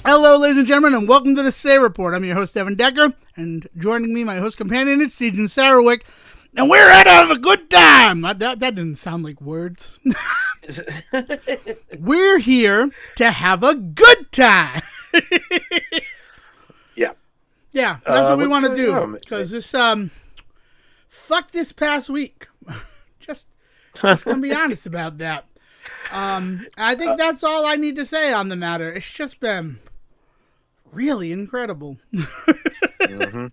Hello, ladies and gentlemen, and welcome to the Say Report. I'm your host, Evan Decker, and joining me, my host companion, is Siegen Sarrowick, and we're out of a good time. That didn't sound like words. We're here to have a good time. Yeah. Yeah, that's what we want to what's do. going on? Because this, fuck this past week. just gonna be honest about that. I think that's all I need to say on the matter. It's just been really incredible. Mm-hmm.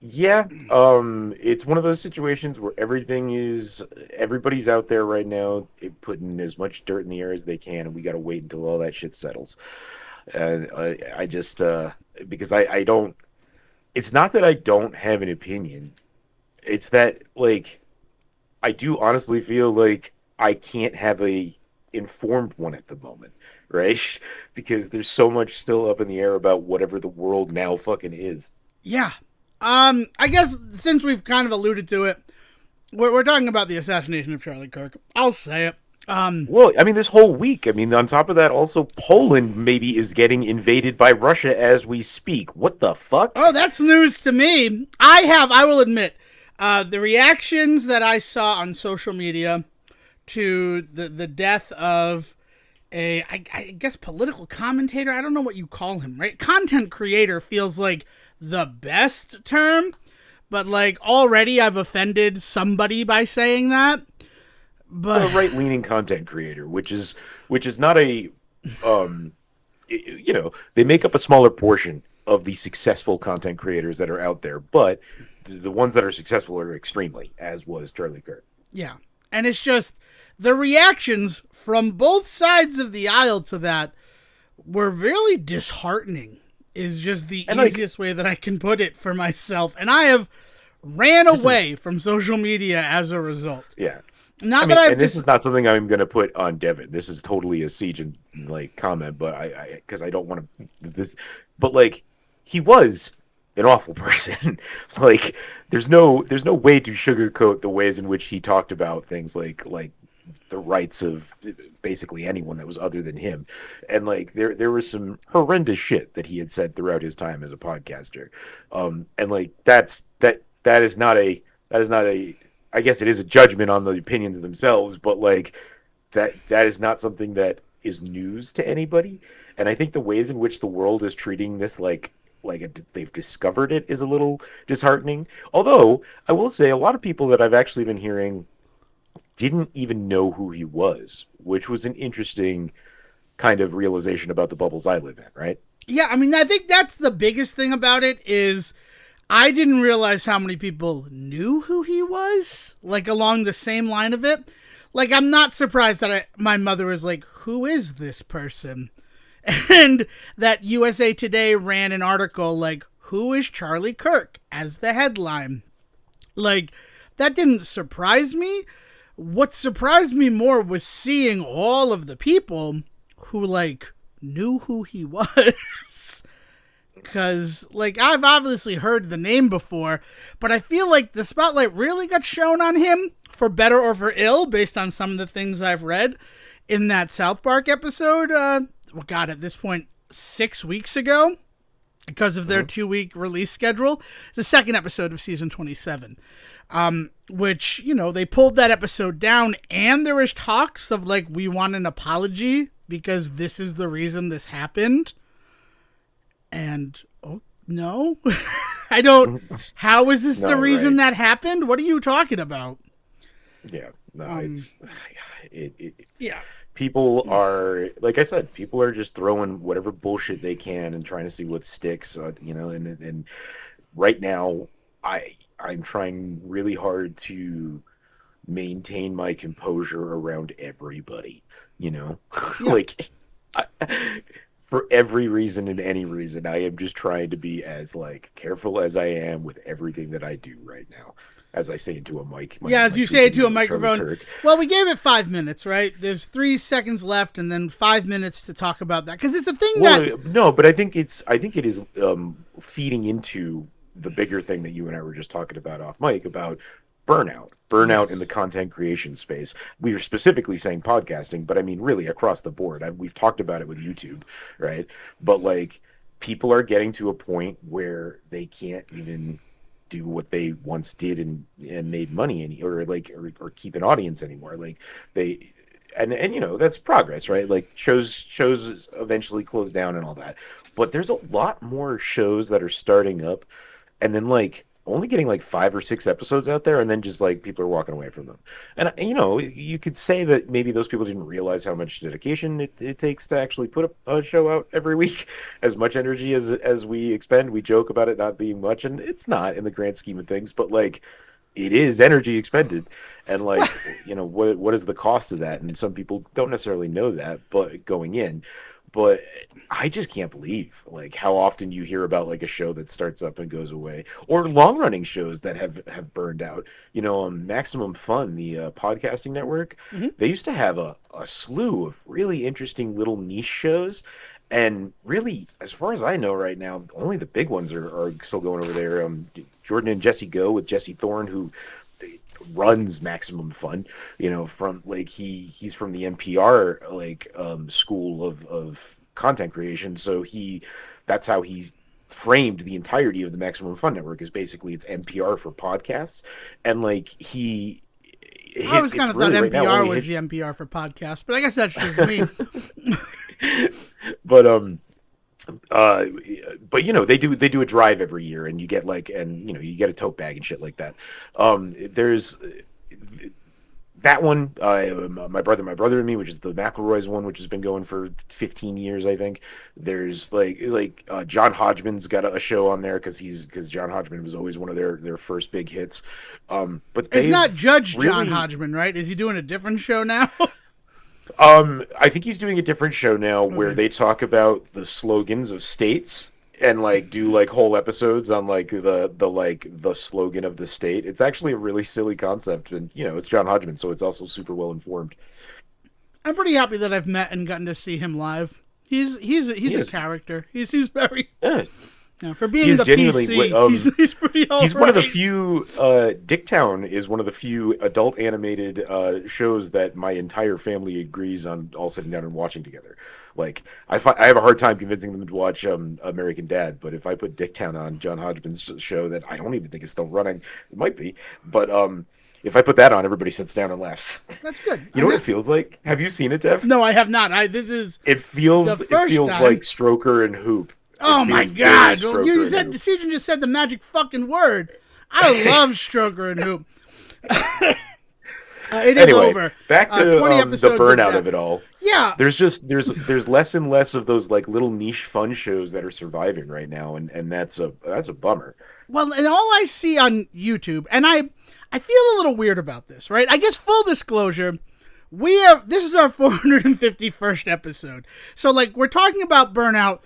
Yeah. It's one of those situations where everybody's out there right now putting as much dirt in the air as they can, and we got to wait until all that shit settles. And I just because I don't. It's not that I don't have an opinion. It's that, like, I do honestly feel like I can't have a informed one at the moment, right? Because there's so much still up in the air about whatever the world now fucking is. Yeah. I guess since we've kind of alluded to it, we're talking about the assassination of Charlie Kirk. I'll say it. Well, I mean, this whole week, I mean, on top of that, also Poland maybe is getting invaded by Russia as we speak. What the fuck? Oh, that's news to me. I will admit, the reactions that I saw on social media to the death of I guess political commentator. I don't know what you call him, right? Content creator feels like the best term, but like already I've offended somebody by saying that. But A right-leaning content creator, which is not a, they make up a smaller portion of the successful content creators that are out there, but the ones that are successful are extremely, as was Charlie Kirk. yeah, and it's just the reactions from both sides of the aisle to that were really disheartening. Is just the easiest way that I can put it for myself, and I have ran away from social media as a result. Yeah. This is not something I'm going to put on Devin. This is totally a siege and like comment, but because I don't want to this, but like he was an awful person. Like there's no way to sugarcoat the ways in which he talked about things like the rights of basically anyone that was other than him, and like there was some horrendous shit that he had said throughout his time as a podcaster, and like that is not a I guess it is a judgment on the opinions themselves, but like that is not something that is news to anybody. And I think the ways in which the world is treating this they've discovered it is a little disheartening. Although I will say a lot of people that I've actually been hearing didn't even know who he was, which was an interesting kind of realization about the bubbles I live in, right? Yeah, I mean, I think that's the biggest thing about it is I didn't realize how many people knew who he was, like along the same line of it. Like, I'm not surprised that my mother was like, who is this person? And that USA Today ran an article like, who is Charlie Kirk as the headline. Like, that didn't surprise me. What surprised me more was seeing all of the people who, like, knew who he was. Because, like, I've obviously heard the name before, but I feel like the spotlight really got shown on him, for better or for ill, based on some of the things I've read in that South Park episode, at this point, 6 weeks ago, because of their 2-week release schedule. The second episode of season 27. Which, they pulled that episode down, and there was talks of, like, we want an apology, because this is the reason this happened. And, oh, no, I don't, how is this the reason that happened? What are you talking about? Yeah, no, yeah. People are, like I said, people are just throwing whatever bullshit they can and trying to see what sticks, and right now I'm trying really hard to maintain my composure around everybody, Yeah. like, for every reason and any reason, I am just trying to be as like careful as I am with everything that I do right now. As I say into a mic. As you say it to a microphone. Well, we gave it 5 minutes, right? There's 3 seconds left, and then 5 minutes to talk about that because it's a thing No, but I think it is feeding into the bigger thing that you and I were just talking about off mic about Burnout in the Yes. content creation space. We are specifically saying podcasting, but I mean really across the board. We've talked about it with YouTube, right? But like people are getting to a point where they can't even do what they once did and made money or keep an audience anymore. Like they and you know that's progress, right? Like shows eventually close down and all that, but there's a lot more shows that are starting up and then like only getting like 5 or 6 episodes out there and then just like people are walking away from them. And you know, you could say that maybe those people didn't realize how much dedication it takes to actually put a show out every week. As much energy as we expend, we joke about it not being much, and it's not in the grand scheme of things, but like it is energy expended. And like you know what is the cost of that, and some people don't necessarily know that but going in. But I just can't believe like how often you hear about like a show that starts up and goes away, or long running shows that have burned out. You know, Maximum Fun, the podcasting network, Hmm. they used to have a slew of really interesting little niche shows. And really, as far as I know right now, only the big ones are still going over there. Jordan and Jesse Go with Jesse Thorne, who runs Maximum Fun. You know, from like he's from the NPR like school of content creation. So that's how he's framed the entirety of the Maximum Fun network is basically it's NPR for podcasts, and like I always kind it's of thought really right now NPR only was the NPR for podcasts, but I guess that's just me. but uh but you know they do a drive every year and you get like and you know you get a tote bag and shit like that. There's that one, my brother and me, which is the McElroy's one, which has been going for 15 years, I think. There's John Hodgman's got a show on there because John Hodgman was always one of their first big hits. But It's not they've Judge John really, Hodgman, right? Is he doing a different show now? I think he's doing a different show now where Okay. they talk about the slogans of states and like do like whole episodes on like the slogan of the state. It's actually a really silly concept, and you know it's John Hodgman, so it's also super well informed. I'm pretty happy that I've met and gotten to see him live. He's He a is, character. He's very yeah, for he being is the genuinely. PC. He's pretty all He's one of the right. few. Dicktown is one of the few adult animated shows that my entire family agrees on all sitting down and watching together. Like I have a hard time convincing them to watch American Dad, but if I put Dicktown on John Hodgman's show that I don't even think is still running, it might be, but if I put that on, everybody sits down and laughs. That's good. You know what it feels like? Have you seen it, Dev? No, I have not. This is It the feels first time. like Stroker and Hoop. It Oh my feels very God! Well, you Stroker and said Hoop. Sejan just said the magic fucking word. I love Stroker and Hoop. It is Anyway, over. back to 20 the episodes burnout that. of it all. Yeah. There's less and less of those like little niche fun shows that are surviving right now, and that's a bummer. Well, and all I see on YouTube, and I feel a little weird about this, right? I guess full disclosure, this is our 451st episode. So like we're talking about burnout.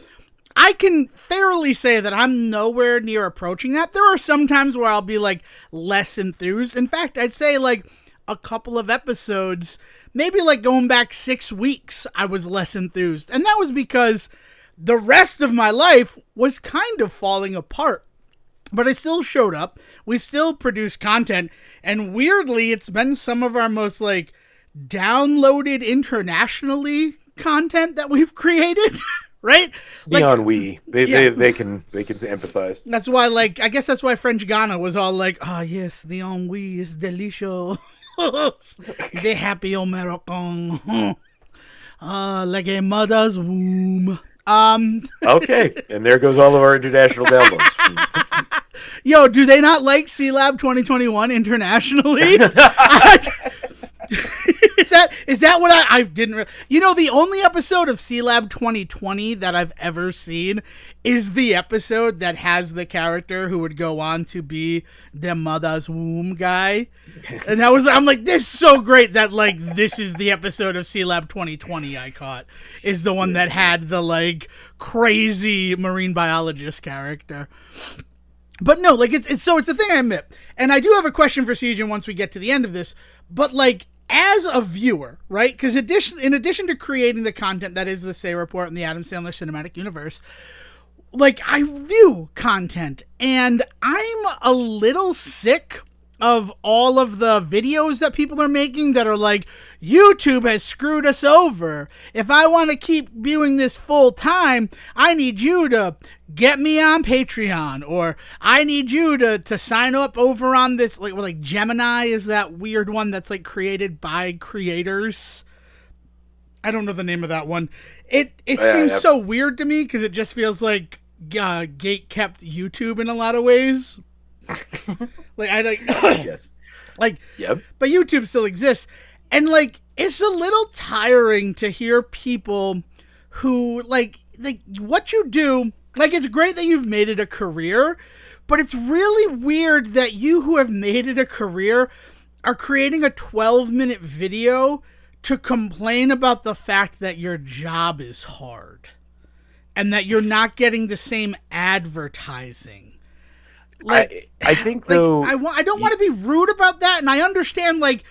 I can fairly say that I'm nowhere near approaching that. There are some times where I'll be like less enthused. In fact, I'd say like a couple of episodes, maybe like going back 6 weeks, I was less enthused. And that was because the rest of my life was kind of falling apart. But I still showed up. We still produced content. And weirdly, it's been some of our most like downloaded internationally content that we've created. Right? The Like, ennui, yeah. they can empathize. That's why, like, I guess that's why French Ghana was all like, ah, yes, the ennui is delicious. The happy American. Like a mother's womb. Okay, and there goes all of our international downloads. Yo, do they not like C-Lab 2021 internationally? Is that what I didn't you know, the only episode of C-Lab 2020 that I've ever seen is the episode that has the character who would go on to be the mother's womb guy. And I'm like, this is so great that like this is the episode of C-Lab 2020 I caught is the one that had the like crazy marine biologist character. But no, like it's the thing I admit. And I do have a question for Sejan once we get to the end of this, but like as a viewer, right? Because in addition to creating the content that is the Say Report and the Adam Sandler Cinematic Universe, like I view content and I'm a little sick of all of the videos that people are making that are like, YouTube has screwed us over. If I want to keep viewing this full time, I need you to get me on Patreon, or I need you to sign up over on this, like Gemini is that weird one that's like created by creators. I don't know the name of that one. It seems so weird to me because it just feels like gate kept YouTube in a lot of ways. Like I like Yes. like Yep. but YouTube still exists. And like it's a little tiring to hear people who like what you do, like it's great that you've made it a career, but it's really weird that you who have made it a career are creating a 12-minute video to complain about the fact that your job is hard and that you're not getting the same advertising. Like I think though I don't want to be rude about that, and I understand like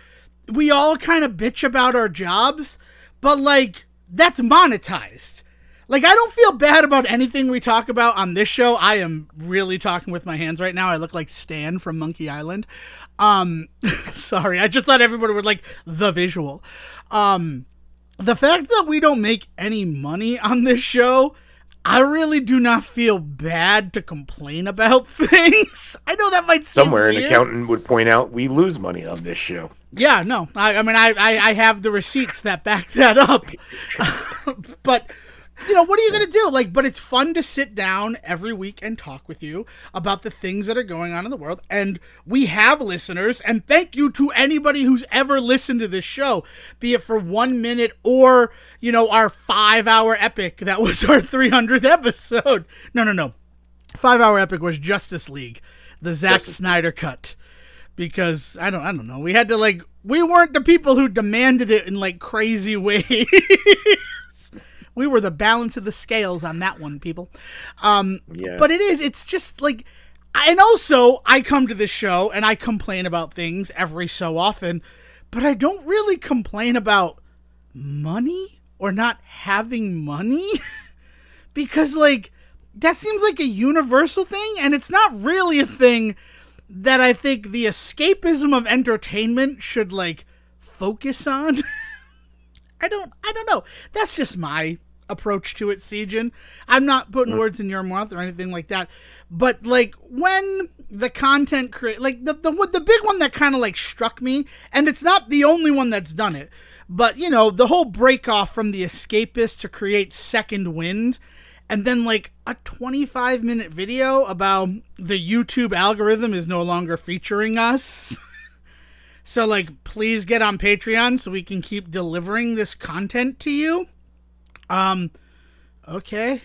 we all kind of bitch about our jobs, but like that's monetized. Like I don't feel bad about anything we talk about on this show. I am really talking with my hands right now. I look like Stan from Monkey Island. Sorry, I just thought everybody would like the visual. The fact that we don't make any money on this show, I really do not feel bad to complain about things. I know that might seem somewhere weird. an accountant would point out we lose money on this show. Yeah, no. I mean, I have the receipts that back that up. But, you know, what are you going to do? Like, but it's fun to sit down every week and talk with you about the things that are going on in the world. And we have listeners. And thank you to anybody who's ever listened to this show, be it for 1 minute or, you know, our 5-hour epic. That was our 300th episode. No. 5-hour epic was Justice League, the Zack Snyder cut. Because I don't know. We had to like, we weren't the people who demanded it in like crazy ways. We were the balance of the scales on that one, people. Yeah. But it's just like, and also I come to this show and I complain about things every so often, but I don't really complain about money or not having money because like, that seems like a universal thing, and it's not really a thing that I think the escapism of entertainment should like focus on. I don't know. That's just my approach to it, Sejin. I'm not putting words in your mouth or anything like that. But like when the content like the big one that kind of like struck me, and it's not the only one that's done it, but you know, the whole break off from the escapist to create Second Wind. And then, like, a 25-minute video about the YouTube algorithm is no longer featuring us. So, like, please get on Patreon so we can keep delivering this content to you. Okay.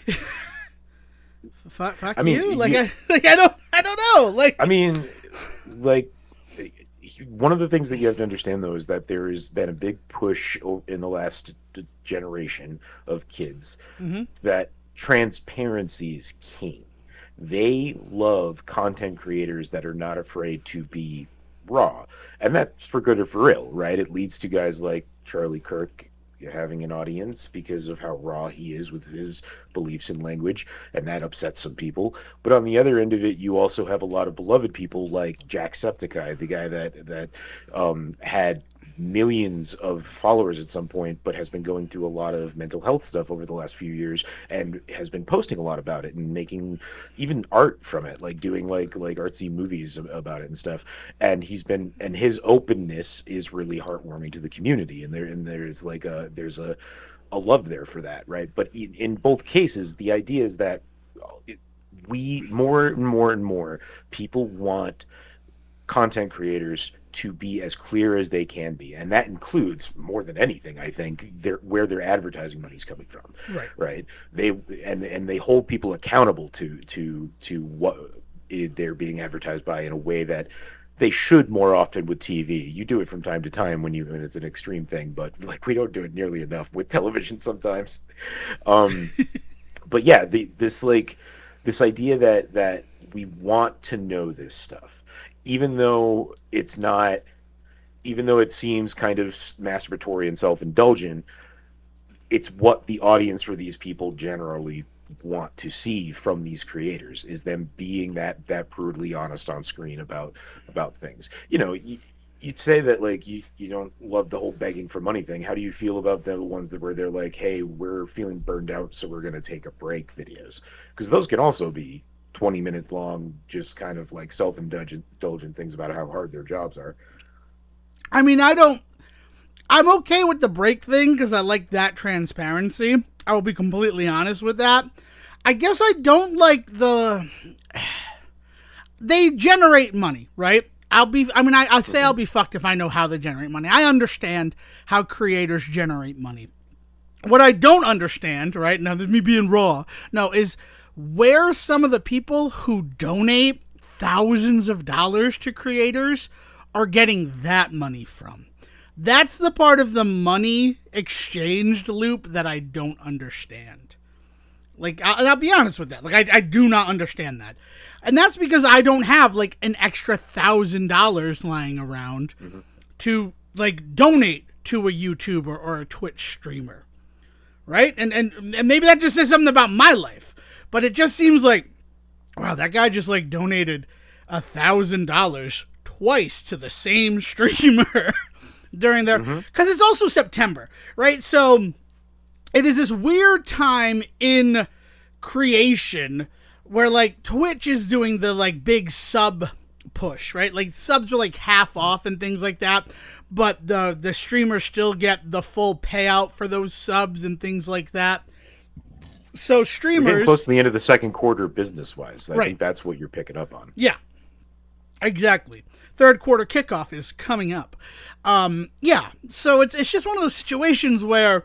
Fuck I mean, you. Like, I don't know. Like, I mean, like, one of the things that you have to understand, though, is that there has been a big push in the last generation of kids that transparency is king. They love content creators that are not afraid to be raw, and that's for good or for ill, right? It leads to guys like Charlie Kirk having an audience because of how raw he is with his beliefs and language, and that upsets some people. But on the other end of it, you also have a lot of beloved people like Jacksepticeye, the guy that had millions of followers at some point, but has been going through a lot of mental health stuff over the last few years, and has been posting a lot about it and making even art from it, like doing like artsy movies about it and stuff. And his openness is really heartwarming to the community, and there's like there's a love there for that, right? But in both cases, the idea is that we more and more people want content creators to be as clear as they can be, and that includes, more than anything, I think, where their advertising money is coming from. Right. They hold people accountable to what they're being advertised by in a way that they should more often with TV. You do it from time to time when it's an extreme thing, but like we don't do it nearly enough with television sometimes. But yeah, this idea that we want to know this stuff, even though it seems kind of masturbatory and self-indulgent, it's what the audience for these people generally want to see from these creators, is them being that brutally honest on screen about things. You know, you'd say that like you don't love the whole begging for money thing. How do you feel about the ones that where they're like, hey, we're feeling burned out, so we're going to take a break videos? Because those can also be 20 minutes long, just kind of like self-indulgent things about how hard their jobs are. I mean, I'm okay with the break thing because I like that transparency. I will be completely honest with that. I guess I don't like they generate money, right? I'll say I'll be fucked if I know how they generate money. I understand how creators generate money. What I don't understand, right, now this is me being raw, no, is where some of the people who donate thousands of dollars to creators are getting that money from. That's the part of the money exchanged loop that I don't understand. Like, I'll be honest with that. Like, I do not understand that. And that's because I don't have, like, an extra $1,000 lying around to, like, donate to a YouTuber or a Twitch streamer. Right? And maybe that just says something about my life. But it just seems like, wow, that guy just, like, donated $1,000 twice to the same streamer during their... Because it's also September, right? So it is this weird time in creation where, like, Twitch is doing the, like, big sub push, right? Like, subs are, like, half off and things like that, but the streamers still get the full payout for those subs and things like that. So streamers... We're getting close to the end of the second quarter business-wise. I think that's what you're picking up on. Yeah, exactly. Third quarter kickoff is coming up. Yeah, so it's just one of those situations where,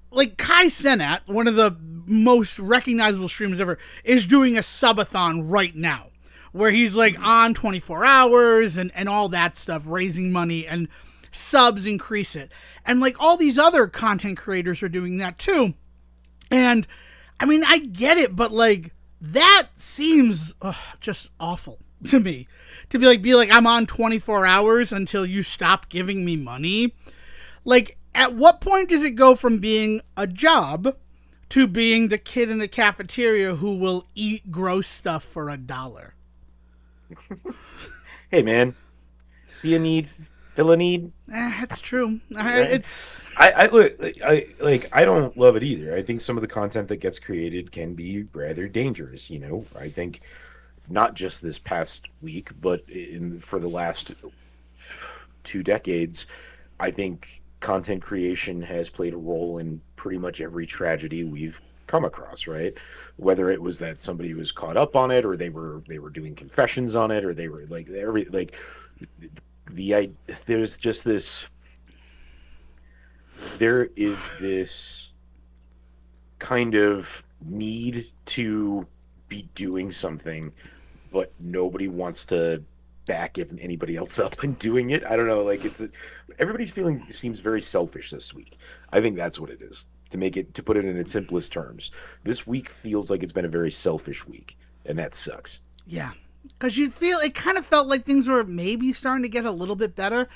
like, Kai Cenat, one of the most recognizable streamers ever, is doing a subathon right now, where he's, like, on 24 hours and all that stuff, raising money, and subs increase it. And, like, all these other content creators are doing that, too. And, I mean, I get it, but, like, that seems just awful to me. To be like, I'm on 24 hours until you stop giving me money. Like, at what point does it go from being a job to being the kid in the cafeteria who will eat gross stuff for $1? Hey, man. See a need, fill a need. That's true. I don't love it either. I think some of the content that gets created can be rather dangerous. You know, I think not just this past week, but for the last 2 decades, I think content creation has played a role in pretty much every tragedy we've come across, right? Whether it was that somebody was caught up on it, or they were doing confessions on it, or they were like there is this kind of need to be doing something, but nobody wants to back anybody else up and doing it. I don't know, like everybody's feeling seems very selfish this week. I think that's what it is. To put it in its simplest terms, this week feels like it's been a very selfish week, and that sucks. Yeah, because it kind of felt like things were maybe starting to get a little bit better.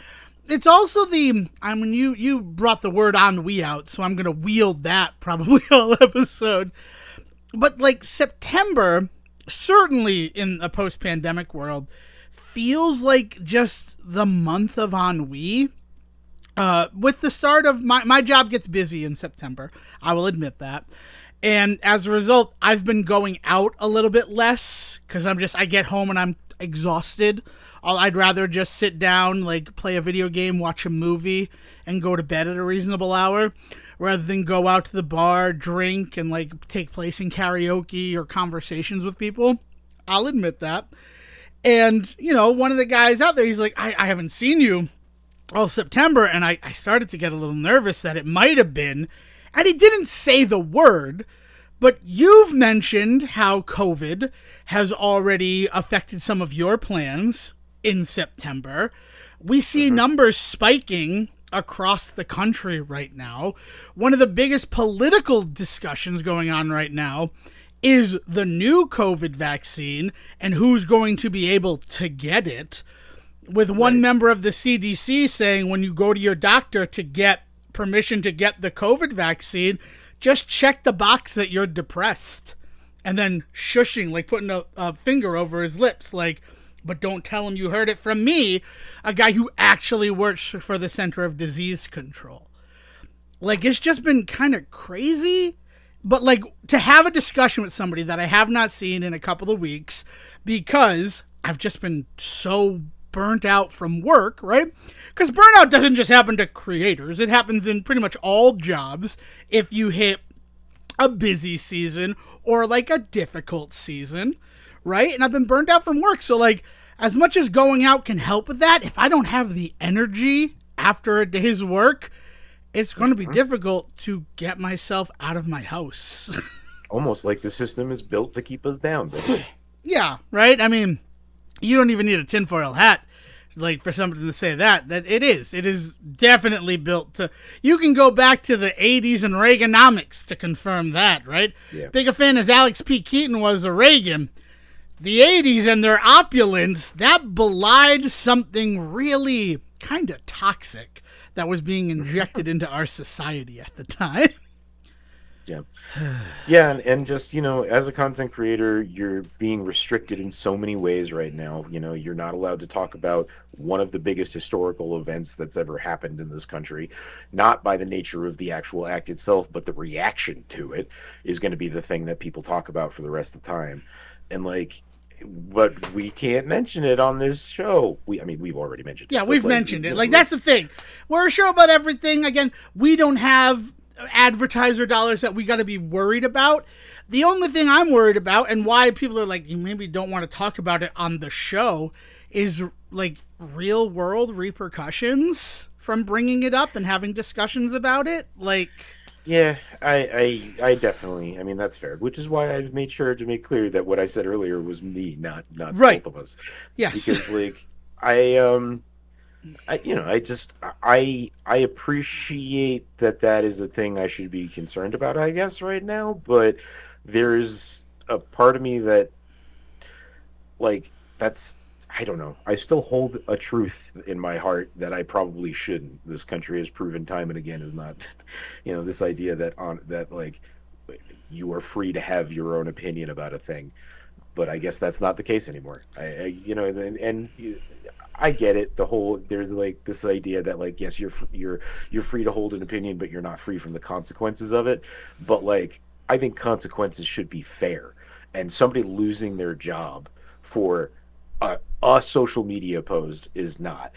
It's also you brought the word ennui out, so I'm gonna wield that probably all episode. But like September, certainly in a post-pandemic world, feels like just the month of ennui. With the start of my job gets busy in September, I will admit that. And as a result, I've been going out a little bit less because I get home and I'm exhausted. I'd rather just sit down, like play a video game, watch a movie, and go to bed at a reasonable hour, rather than go out to the bar, drink, and like take place in karaoke or conversations with people. I'll admit that. And, you know, one of the guys out there, he's like, I haven't seen you all September, and I started to get a little nervous that it might have been, and he didn't say the word, but you've mentioned how COVID has already affected some of your plans in September. We see numbers spiking across the country right now. One of the biggest political discussions going on right now is the new COVID vaccine and who's going to be able to get it. With one member of the CDC saying when you go to your doctor to get permission to get the COVID vaccine, just check the box that you're depressed. And then shushing, like putting a finger over his lips, like, but don't tell him you heard it from me, a guy who actually works for the Center of Disease Control. Like, it's just been kind of crazy. But, like, to have a discussion with somebody that I have not seen in a couple of weeks because I've just been so burnt out from work, right? Because burnout doesn't just happen to creators. It happens in pretty much all jobs if you hit a busy season or, like, a difficult season, right? And I've been burnt out from work. So, like, as much as going out can help with that, if I don't have the energy after a day's work, it's going to be difficult to get myself out of my house. Almost like the system is built to keep us down. Yeah, right? I mean, you don't even need a tinfoil hat, like, for somebody to say that. That it is definitely built to. You can go back to the 80s and Reaganomics to confirm that, right? Yeah. Big a fan as Alex P. Keaton was of Reagan. The 80s and their opulence, that belied something really kind of toxic that was being injected into our society at the time. Yeah. Yeah, and just, as a content creator, you're being restricted in so many ways right now. You're not allowed to talk about one of the biggest historical events that's ever happened in this country, not by the nature of the actual act itself, but the reaction to it is going to be the thing that people talk about for the rest of time. And, like, but we can't mention it on this show. We've already mentioned it. Yeah, we've mentioned it. Like, that's the thing. We're a show about everything. Again, we don't have advertiser dollars that we got to be worried about. The only thing I'm worried about, and why people are like, you maybe don't want to talk about it on the show, is, like, real world repercussions from bringing it up and having discussions about it. Like... Yeah, I definitely. I mean, that's fair. Which is why I made sure to make clear that what I said earlier was me, not right. Both of us. Yes. Because, like, I appreciate that is a thing I should be concerned about, I guess, right now. But there's a part of me that, like, I don't know. I still hold a truth in my heart that I probably shouldn't. This country has proven time and again is not, this idea that like you are free to have your own opinion about a thing. But I guess that's not the case anymore. I get it. There's like this idea that, like, yes, you're free to hold an opinion, but you're not free from the consequences of it. But, like, I think consequences should be fair, and somebody losing their job for a social media post is not.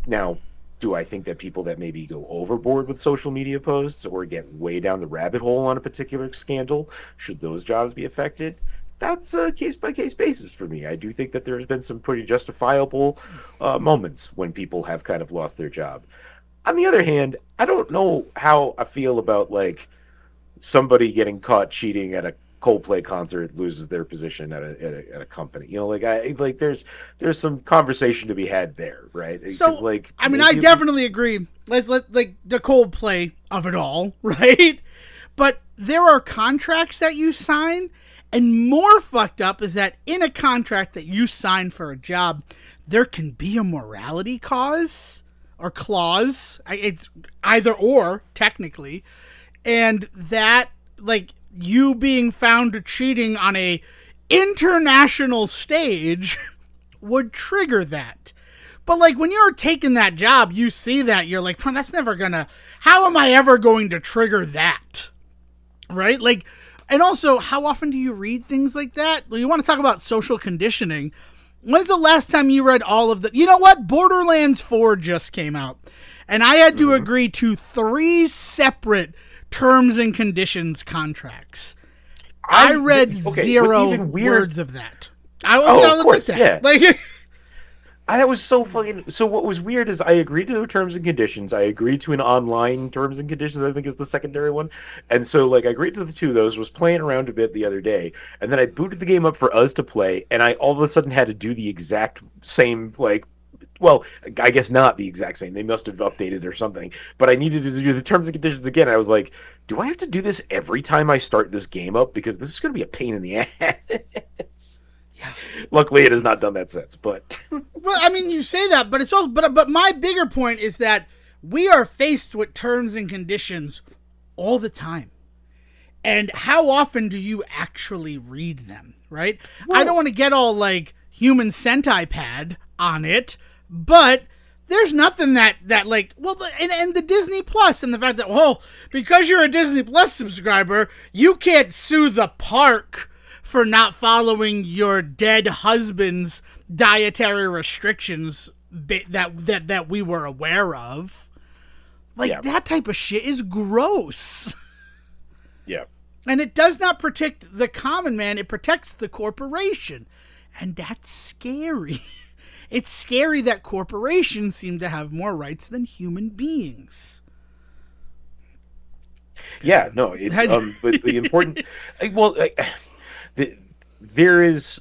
Now, do I think that people that maybe go overboard with social media posts or get way down the rabbit hole on a particular scandal, should those jobs be affected? That's a case-by-case basis for me. I do think that there's been some pretty justifiable moments when people have kind of lost their job. On the other hand, I don't know how I feel about, like, somebody getting caught cheating at a Coldplay concert loses their position at a company. There's some conversation to be had there, right? So, like, I mean, I definitely agree. Let's like the Coldplay of it all, right? But there are contracts that you sign, and more fucked up is that in a contract that you sign for a job, there can be a morality cause or clause. It's either or, technically, and that, like, you being found cheating on a international stage would trigger that. But, like, when you're taking that job, you see that, you're like, well, that's never gonna, how am I ever going to trigger that? Right? Like, and also, how often do you read things like that? Well, you want to talk about social conditioning. When's the last time you read all of the, you know what? Borderlands 4 just came out, and I had to agree to 3 separate terms and conditions contracts. I read zero words of that. Of course, yeah. Like, that was so fucking. So what was weird is I agreed to the terms and conditions. I agreed to an online terms and conditions, I think is the secondary one. And so, like, I agreed to the two of those, was playing around a bit the other day, and then I booted the game up for us to play, and I all of a sudden had to do the exact same, like, well, I guess not the exact same. They must have updated or something. But I needed to do the terms and conditions again. I was like, do I have to do this every time I start this game up? Because this is going to be a pain in the ass. Yeah. Luckily, it has not done that since. But well, I mean, you say that, but it's also, but my bigger point is that we are faced with terms and conditions all the time. And how often do you actually read them, right? Well, I don't want to get all like human centipede on it, but there's nothing that like, well, and the Disney Plus and the fact that, well, because you're a Disney Plus subscriber, you can't sue the park for not following your dead husband's dietary restrictions that we were aware of. Like, that type of shit is gross. Yeah. And it does not protect the common man, it protects the corporation. And that's scary. It's scary that corporations seem to have more rights than human beings. Yeah, no, it's but the important there is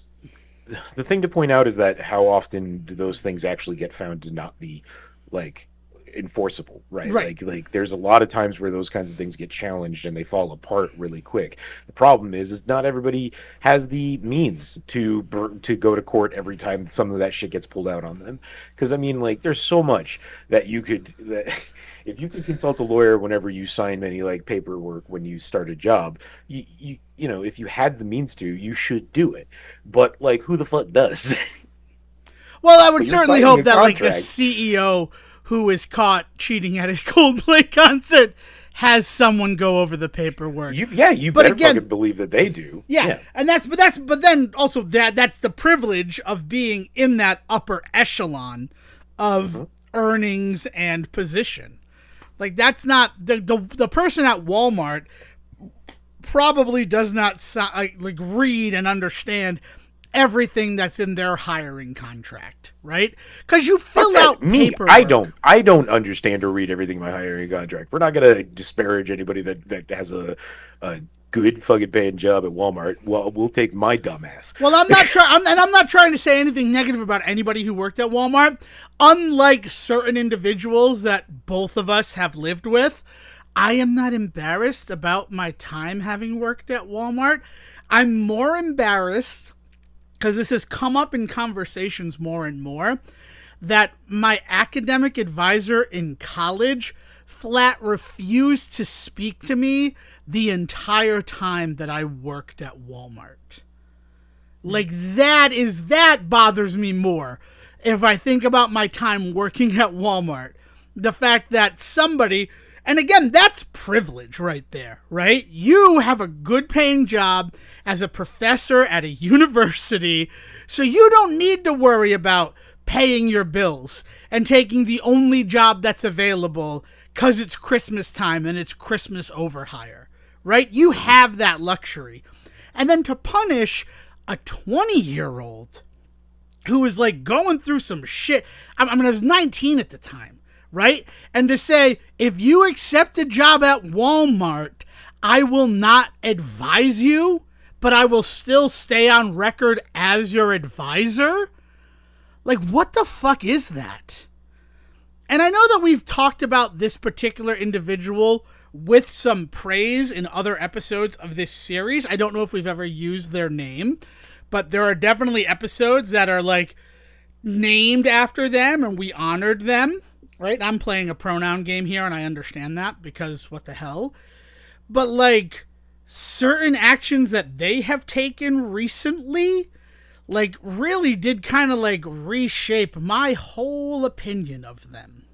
the thing to point out is that how often do those things actually get found to not be like enforceable, right? Like there's a lot of times where those kinds of things get challenged and they fall apart really quick. The problem is not everybody has the means to go to court every time some of that shit gets pulled out on them. Because I mean, like, there's so much that if you could consult a lawyer whenever you sign any like paperwork when you start a job, you know, if you had the means to, you should do it. But like, who the fuck does? Well, I would certainly hope that like a CEO who is caught cheating at his Coldplay concert has someone go over the paperwork. You better fucking believe that they do. Yeah. And but then also that's the privilege of being in that upper echelon of earnings and position. Like, that's not the person at Walmart probably does not like read and understand everything that's in their hiring contract, right? Because you fill out paperwork. I don't understand or read everything in my hiring contract. We're not gonna disparage anybody that has a good fucking paying job at Walmart. Well, we'll take my dumb ass. Well, I'm not trying to say anything negative about anybody who worked at Walmart. Unlike certain individuals that both of us have lived with, I am not embarrassed about my time having worked at Walmart. I'm more embarrassed, because this has come up in conversations more and more, that my academic advisor in college flat refused to speak to me the entire time that I worked at Walmart. Like, that bothers me more if I think about my time working at Walmart. The fact that somebody, and again, that's privilege right there, right? You have a good paying job as a professor at a university, so you don't need to worry about paying your bills and taking the only job that's available because it's Christmas time and it's Christmas overhire, right? You have that luxury. And then to punish a 20-year-old who was like going through some shit. I mean, I was 19 at the time, right? And to say, if you accept a job at Walmart, I will not advise you, but I will still stay on record as your advisor? Like, what the fuck is that? And I know that we've talked about this particular individual with some praise in other episodes of this series. I don't know if we've ever used their name, but there are definitely episodes that are like named after them and we honored them, right? I'm playing a pronoun game here and I understand that because what the hell? But like, certain actions that they have taken recently, like, really did kind of like reshape my whole opinion of them.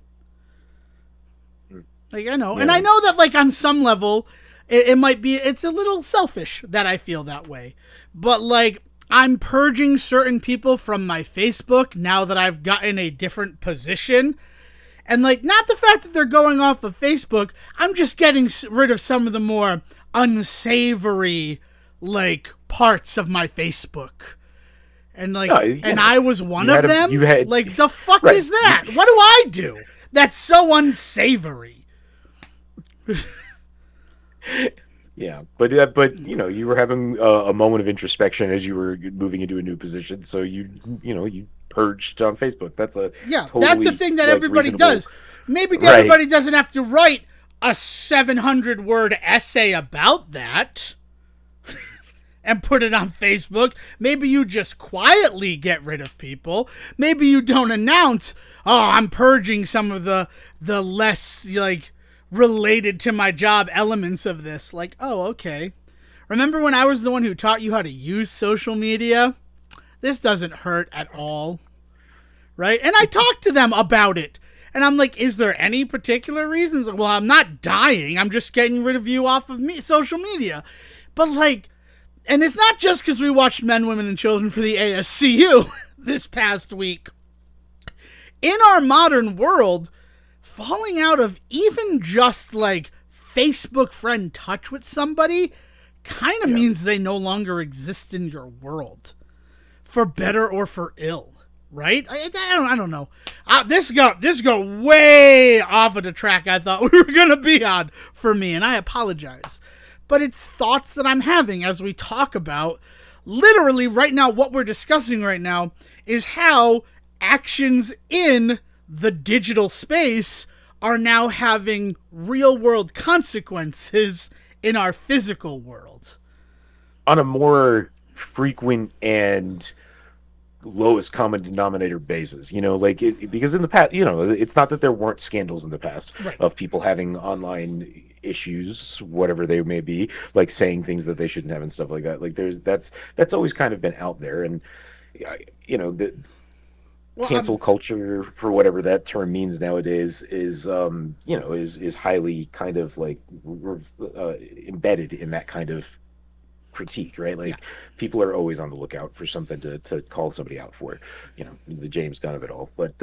Like, I know, and I know that like on some level it might be, it's a little selfish that I feel that way, but like, I'm purging certain people from my Facebook now that I've gotten a different position. And like, not the fact that they're going off of Facebook, I'm just getting rid of some of the more unsavory like parts of my Facebook. And like, and I was one of them. Like, the fuck is that? What do I do that's so unsavory? Yeah, but you know, you were having a moment of introspection as you were moving into a new position, so you purged on Facebook. That's that's the thing that everybody does. Maybe everybody doesn't have to write a 700-word essay about that and put it on Facebook. Maybe you just quietly get rid of people. Maybe you don't announce, "Oh, I'm purging some of the less like related to my job elements of this. Like, oh, okay. Remember when I was the one who taught you how to use social media? This doesn't hurt at all. Right? And I talked to them about it. And I'm like, is there any particular reasons? Well, I'm not dying. I'm just getting rid of you off of social media. But like, and it's not just because we watched Men, Women, and Children for the ASCU this past week. In our modern world, falling out of even just like Facebook friend touch with somebody kind of means they no longer exist in your world, for better or for ill. Right? I don't know. This go way off of the track I thought we were going to be on for me, and I apologize. But it's thoughts that I'm having as we talk about, literally right now, what we're discussing right now is how actions in the digital space are now having real-world consequences in our physical world. On a more frequent and lowest common denominator basis, because in the past, it's not that there weren't scandals in the past of people having online issues, whatever they may be, like saying things that they shouldn't have and stuff like that. Like that's always kind of been out there, and the cancel culture, for whatever that term means nowadays, is highly kind of like embedded in that kind of critique, right? Like people are always on the lookout for something to call somebody out for, the James Gunn of it all. But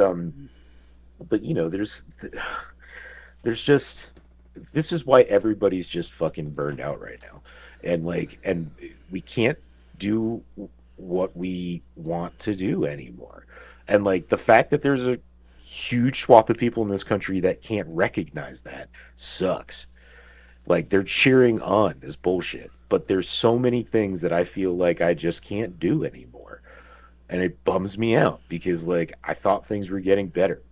there's just, this is why everybody's just fucking burned out right now, and we can't do what we want to do anymore. And like the fact that there's a huge swath of people in this country that can't recognize that sucks. Like they're cheering on this bullshit, but there's so many things that I feel like I just can't do anymore. And it bums me out because like I thought things were getting better.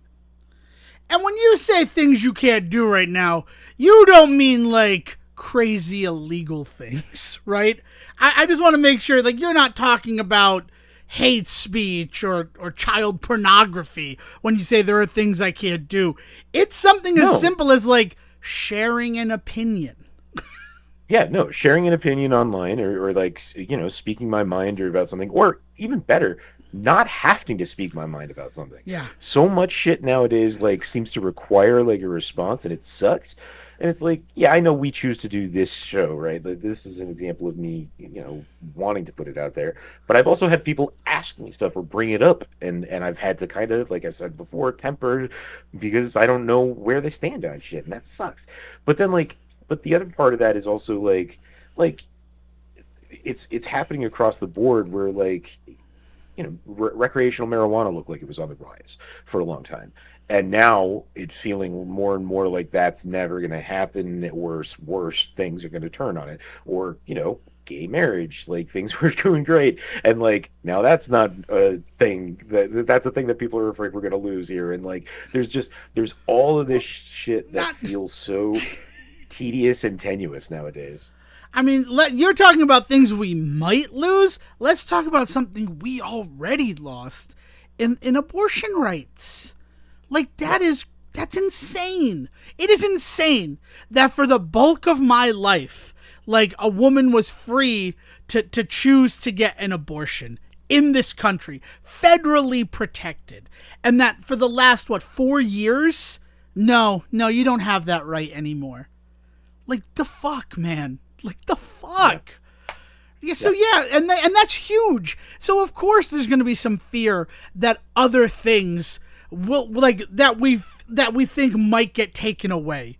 And when you say things you can't do right now, you don't mean like crazy illegal things, right? I just want to make sure like you're not talking about hate speech or child pornography when you say there are things I can't do. It's something as simple as like sharing an opinion. Yeah, no, sharing an opinion online or like, speaking my mind or about something, or even better, not having to speak my mind about something. Yeah. So much shit nowadays like seems to require like a response, and it sucks. And it's like, yeah, I know we choose to do this show, right? Like this is an example of me, wanting to put it out there. But I've also had people ask me stuff or bring it up, and I've had to kind of, like I said before, temper because I don't know where they stand on shit, and that sucks. But then but the other part of that is also like it's happening across the board where recreational marijuana looked like it was on the rise for a long time. And now it's feeling more and more like that's never going to happen, or worse things are going to turn on it. Or, gay marriage, like things were doing great. And like, now that's not a thing that's a thing that people are afraid we're going to lose here. And like, there's all of this shit that feels so tedious and tenuous nowadays. I mean, you're talking about things we might lose. Let's talk about something we already lost in abortion rights. Like, that's insane. It is insane that for the bulk of my life, like, a woman was free to choose to get an abortion in this country, federally protected. And that for the last, 4 years? No, you don't have that right anymore. Like, the fuck, man. Like, the fuck. Yeah, so and that's huge. So of course there's going to be some fear that other things will that we think might get taken away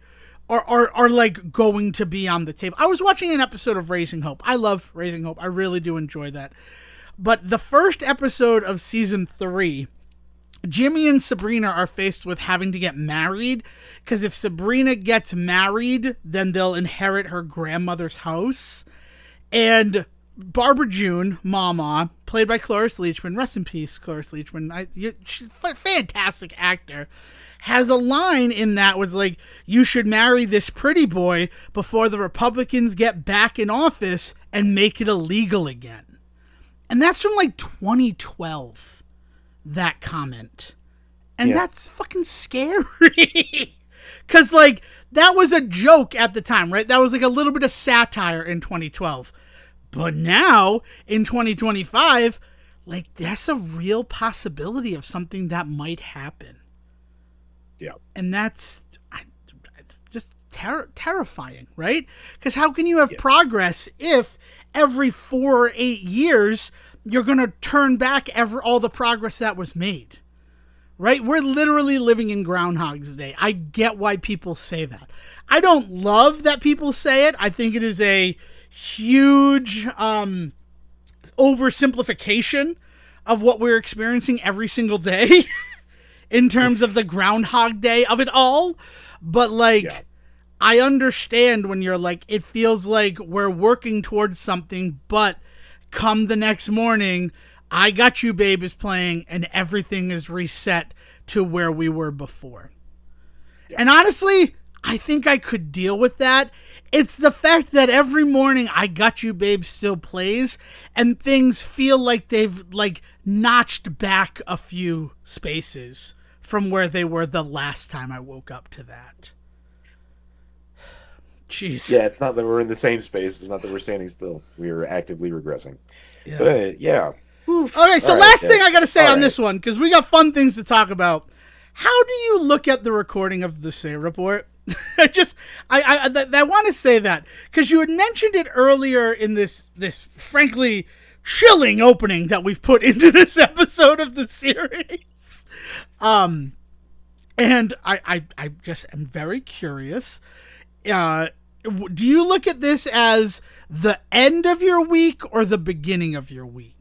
or are like going to be on the table. I was watching an episode of Raising Hope. I love Raising Hope. I really do enjoy that. But the first episode of season 3, Jimmy and Sabrina are faced with having to get married, because if Sabrina gets married, then they'll inherit her grandmother's house. And Barbara June, Mama, played by Cloris Leachman, rest in peace, Cloris Leachman, she's a fantastic actor, has a line in that was like, you should marry this pretty boy before the Republicans get back in office and make it illegal again. And that's from like 2012, that comment. And that's fucking scary. Because, like, that was a joke at the time, right? That was like a little bit of satire in 2012. But now, in 2025, like, that's a real possibility of something that might happen. Yeah. And that's just terrifying, right? Because how can you have progress if every 4 or 8 years you're going to turn back all the progress that was made? Right? We're literally living in Groundhog's Day. I get why people say that. I don't love that people say it. I think it is a huge oversimplification of what we're experiencing every single day in terms of the Groundhog Day of it all. But, like, I understand when you're like, it feels like we're working towards something, but come the next morning, I Got You Babe is playing and everything is reset to where we were before. Yeah. And honestly, I think I could deal with that. It's the fact that every morning I Got You Babe still plays and things feel like they've, like, notched back a few spaces from where they were the last time I woke up to that. Jeez. Yeah, it's not that we're in the same space. It's not that we're standing still. We are actively regressing. Yeah. But, yeah. Okay, so last thing I got to say on this one, because we got fun things to talk about. How do you look at the recording of the Say Report? I want to say that because you had mentioned it earlier in this frankly chilling opening that we've put into this episode of the series. And I just am very curious. Do you look at this as the end of your week or the beginning of your week?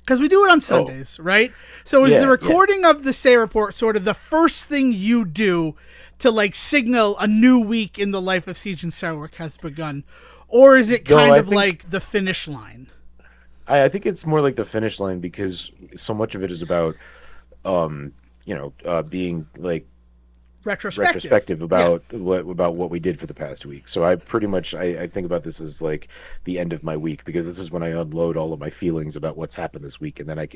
Because we do it on Sundays, right? So is the recording of the Say Report sort of the first thing you do to, like, signal a new week in the life of Siege and Starwork has begun? Or is it kind of like the finish line? I think it's more like the finish line because so much of it is about, being, like, retrospective about what we did for the past week. So I pretty much I think about this as like the end of my week because this is when I unload all of my feelings about what's happened this week, and then I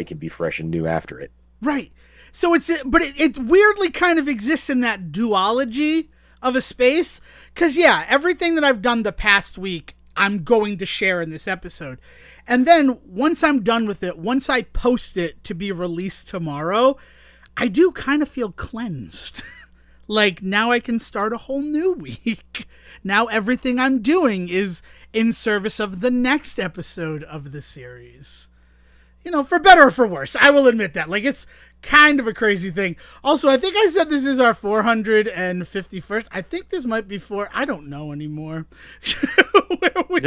can be fresh and new after it. Right. So it weirdly kind of exists in that duology of a space because everything that I've done the past week I'm going to share in this episode. And then once I'm done with it, once I post it to be released tomorrow, I do kind of feel cleansed. Like, now I can start a whole new week. Now everything I'm doing is in service of the next episode of the series. You know, for better or for worse. I will admit that. Like, it's kind of a crazy thing. Also, I think I said this is our 451st. I think this might be I don't know anymore. Where we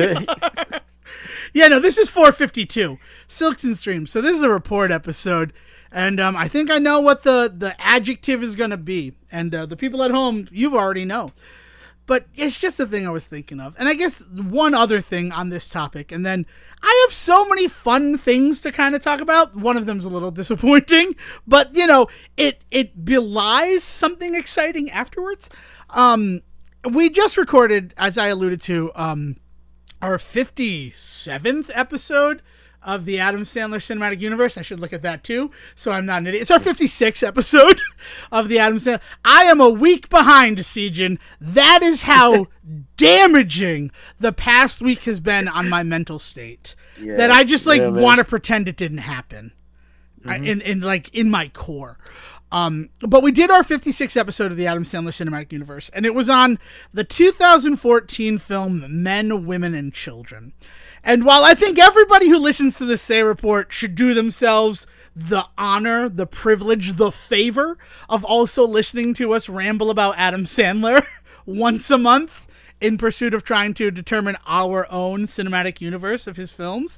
Yeah, no, this is 452. Silks and Streams. So this is a report episode. And I think I know what the adjective is going to be. And the people at home, you already know. But it's just a thing I was thinking of. And I guess one other thing on this topic. And then I have so many fun things to kind of talk about. One of them's a little disappointing. But, you know, it belies something exciting afterwards. We just recorded, as I alluded to, our 57th episode of the Adam Sandler Cinematic Universe. I should look at that too, so I'm not an idiot. It's our 56th episode of the Adam Sandler. I am a week behind, Siegen. That is how damaging the past week has been on my mental state. Yeah, that I just want to pretend it didn't happen. In my core. But we did our 56th episode of the Adam Sandler Cinematic Universe, and it was on the 2014 film Men, Women, and Children. And while I think everybody who listens to the Say Report should do themselves the honor, the privilege, the favor of also listening to us ramble about Adam Sandler once a month in pursuit of trying to determine our own cinematic universe of his films,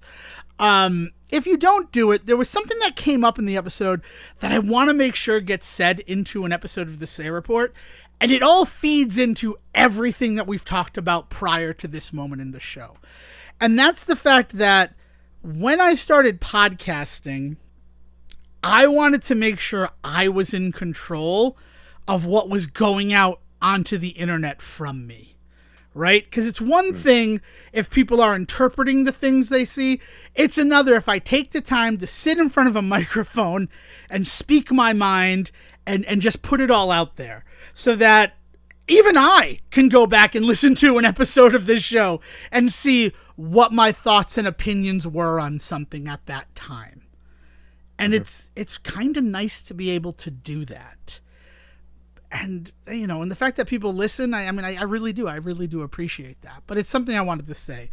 if you don't do it, there was something that came up in the episode that I want to make sure gets said into an episode of the Say Report, and it all feeds into everything that we've talked about prior to this moment in the show. And that's the fact that when I started podcasting, I wanted to make sure I was in control of what was going out onto the internet from me, right? Because it's one thing if people are interpreting the things they see. It's another if I take the time to sit in front of a microphone and speak my mind and just put it all out there so that even I can go back and listen to an episode of this show and see what my thoughts and opinions were on something at that time. And it's kind of nice to be able to do that. And, you know, and the fact that people listen, I really do appreciate that. But it's something I wanted to say.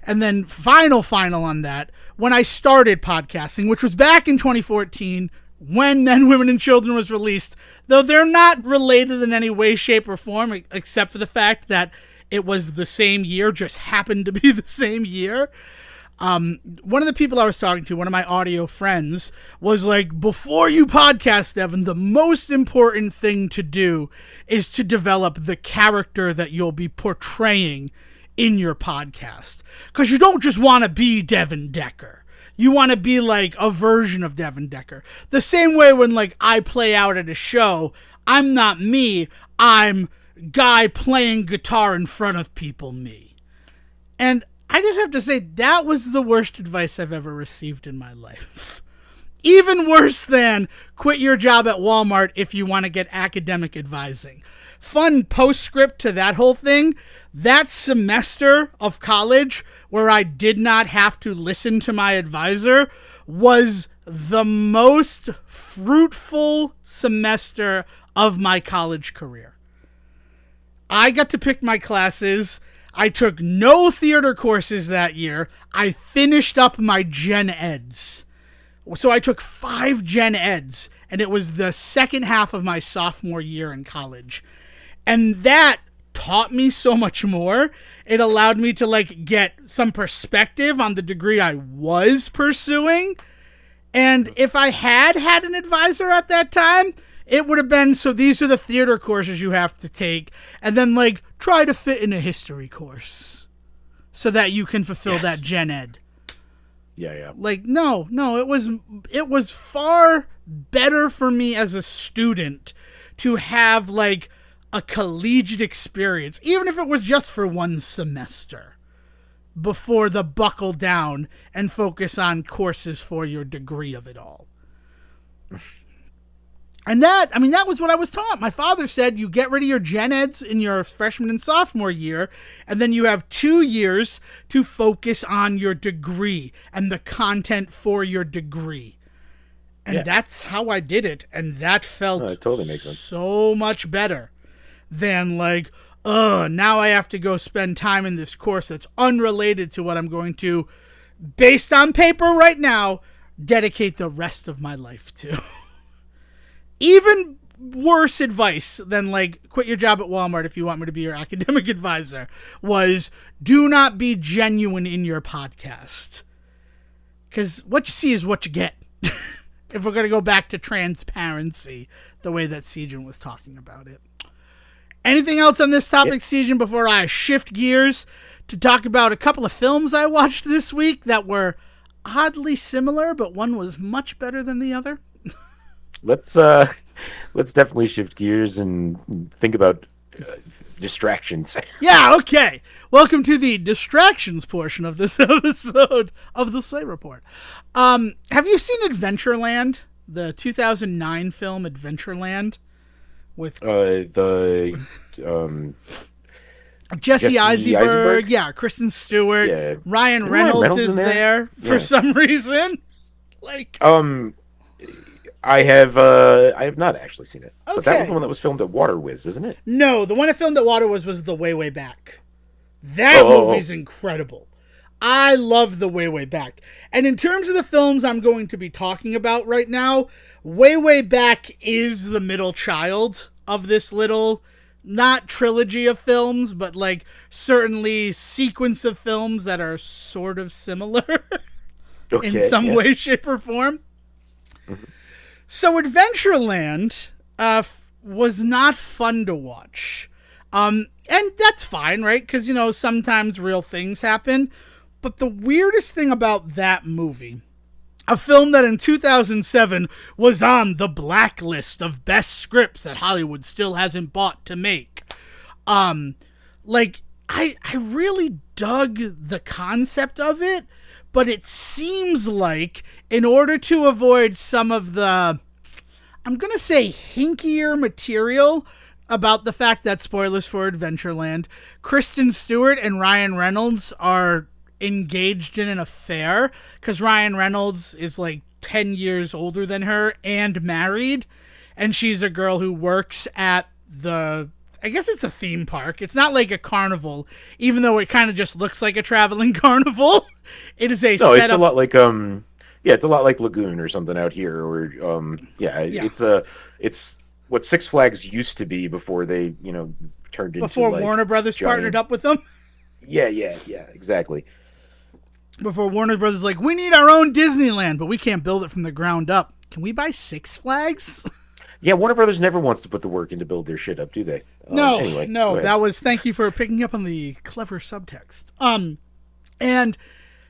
And then final on that, when I started podcasting, which was back in 2014, when Men, Women, and Children was released, though they're not related in any way, shape, or form, except for the fact that it was the same year, just happened to be the same year. One of the people I was talking to, one of my audio friends, was like, before you podcast, Evan, the most important thing to do is to develop the character that you'll be portraying in your podcast. Because you don't just want to be Devin Decker. You want to be like a version of Devin Decker. The same way when like I play out at a show, I'm not me, I'm guy playing guitar in front of people me. And I just have to say, that was the worst advice I've ever received in my life. Even worse than quit your job at Walmart if you want to get academic advising. Fun postscript to that whole thing, that semester of college where I did not have to listen to my advisor was the most fruitful semester of my college career. I got to pick my classes. I took no theater courses that year. I finished up my gen eds. So I took 5 gen eds, and it was the second half of my sophomore year in college. And that taught me so much more. It allowed me to like get some perspective on the degree I was pursuing. And if I had an advisor at that time, it would have been, so these are the theater courses you have to take, and then like try to fit in a history course so that you can fulfill that gen ed. Yeah. Like, no, it was far better for me as a student to have like a collegiate experience, even if it was just for one semester, before the buckle down and focus on courses for your degree of it all. And that was what I was taught. My father said you get rid of your gen eds in your freshman and sophomore year, and then you have 2 years to focus on your degree and the content for your degree. And that's how I did it, and that felt it totally makes sense. So much better than like, now I have to go spend time in this course that's unrelated to what I'm going to, based on paper right now, dedicate the rest of my life to. Even worse advice than like quit your job at Walmart if you want me to be your academic advisor was do not be genuine in your podcast. Because what you see is what you get. If we're going to go back to transparency, the way that Sejan was talking about it. Anything else on this topic, Sejan, before I shift gears to talk about a couple of films I watched this week that were oddly similar, but one was much better than the other? Let's definitely shift gears and think about distractions. Yeah, okay. Welcome to the distractions portion of this episode of the Slate Report. Have you seen Adventureland? The 2009 film Adventureland? With Jesse Eisenberg, yeah, Kristen Stewart, Ryan Reynolds is there for some reason. Like, I have not actually seen it. Okay. But that was the one that was filmed at Waterwiz, isn't it? No, the one that filmed at Waterwiz was The Way Back. That movie's incredible. I love The Way Back. And in terms of the films I'm going to be talking about right now, Way Back is the middle child of this little, not trilogy of films, but like certainly sequence of films that are sort of similar in some way, shape, or form. Mm-hmm. So Adventureland was not fun to watch. And that's fine, right? Because, you know, sometimes real things happen. But the weirdest thing about that movie, a film that in 2007 was on the blacklist of best scripts that Hollywood still hasn't bought to make. Like, I really dug the concept of it, but it seems like in order to avoid some of the, I'm going to say hinkier material about the fact that, spoilers for Adventureland, Kristen Stewart and Ryan Reynolds are engaged in an affair because Ryan Reynolds is like 10 years older than her and married, and she's a girl who works at I guess it's a theme park. It's not like a carnival, even though it kind of just looks like a traveling carnival. It is a no, it's a lot like it's a lot like Lagoon or something out here, or it's what Six Flags used to be before they, turned into before like Warner Brothers partnered up with them. Yeah, exactly. Before Warner Brothers like, we need our own Disneyland, but we can't build it from the ground up. Can we buy Six Flags? Yeah, Warner Brothers never wants to put the work in to build their shit up, do they? No, anyway, that was, thank you for picking up on the clever subtext. And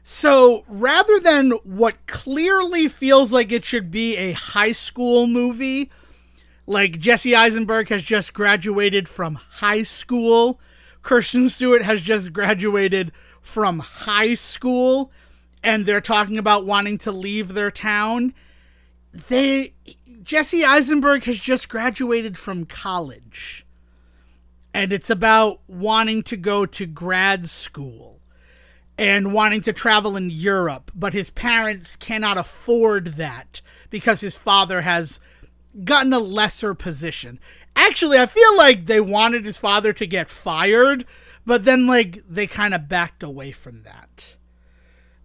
so rather than what clearly feels like it should be a high school movie, like Jesse Eisenberg has just graduated from high school, Kristen Stewart has just graduated from high school, and they're talking about wanting to leave their town. Jesse Eisenberg has just graduated from college, and it's about wanting to go to grad school and wanting to travel in Europe, but his parents cannot afford that because his father has gotten a lesser position. Actually, I feel like they wanted his father to get fired, but then like they kind of backed away from that.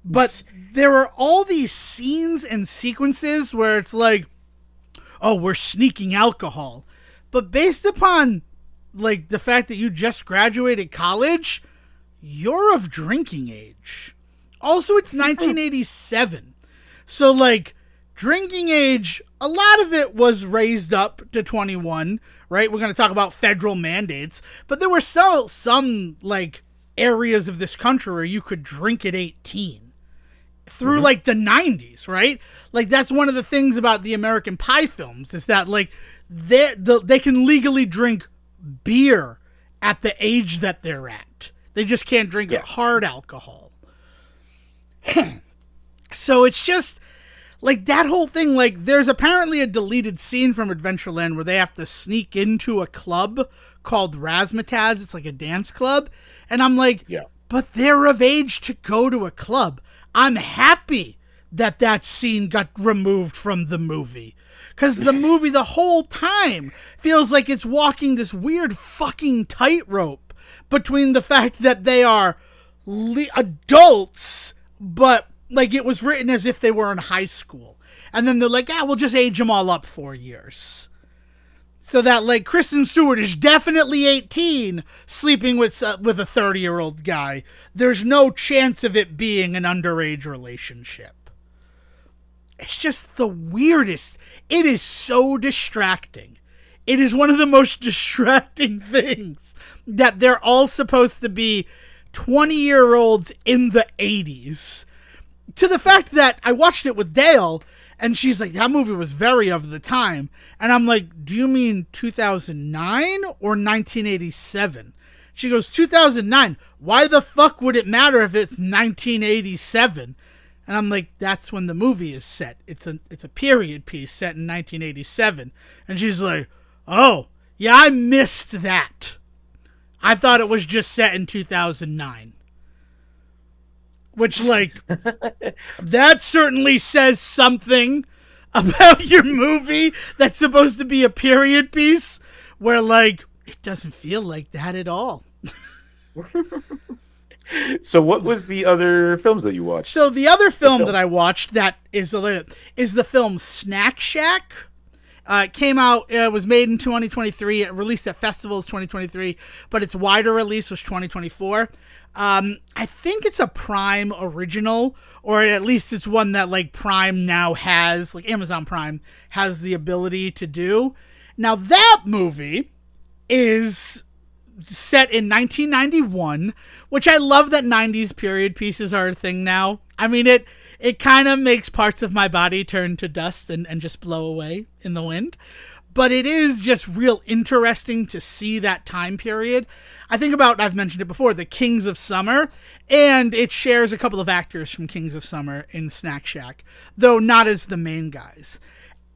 But there are all these scenes and sequences where it's like, oh, we're sneaking alcohol. But based upon like the fact that you just graduated college, you're of drinking age. Also, it's 1987. So like drinking age, a lot of it was raised up to 21, right? We're going to talk about federal mandates, but there were still some like areas of this country where you could drink at 18 through like the 90s, right? Like that's one of the things about the American Pie films is that like they can legally drink beer at the age that they're at. They just can't drink hard alcohol. So it's just like that whole thing. Like there's apparently a deleted scene from Adventureland where they have to sneak into a club called Razzmatazz. It's like a dance club. And I'm like, but they're of age to go to a club. I'm happy that scene got removed from the movie. Because the movie the whole time feels like it's walking this weird fucking tightrope between the fact that they are adults, but like it was written as if they were in high school. And then they're like, we'll just age them all up 4 years. So that like Kristen Stewart is definitely 18 sleeping with a 30-year-old guy. There's no chance of it being an underage relationship. It's just the weirdest. It is so distracting. It is one of the most distracting things that they're all supposed to be 20-year-olds in the 80s. To the fact that I watched it with Dale, and she's like, that movie was very of the time. And I'm like, do you mean 2009 or 1987? She goes, 2009. Why the fuck would it matter if it's 1987? And I'm like, that's when the movie is set. It's a period piece set in 1987. And she's like, oh, yeah, I missed that. I thought it was just set in 2009. Which, like, that certainly says something about your movie that's supposed to be a period piece where, like, it doesn't feel like that at all. So what was the other films that you watched? So the other film that I watched that is the film Snack Shack. It came out, it was made in 2023. It released at festivals 2023, but its wider release was 2024. I think it's a Prime original, or at least it's one that like Prime now has, like Amazon Prime has the ability to do. Now that movie is set in 1991, which I love that 90s period pieces are a thing now. I mean, it kind of makes parts of my body turn to dust and just blow away in the wind. But it is just real interesting to see that time period. I think about, I've mentioned it before, the Kings of Summer, and it shares a couple of actors from Kings of Summer in Snack Shack, though not as the main guys.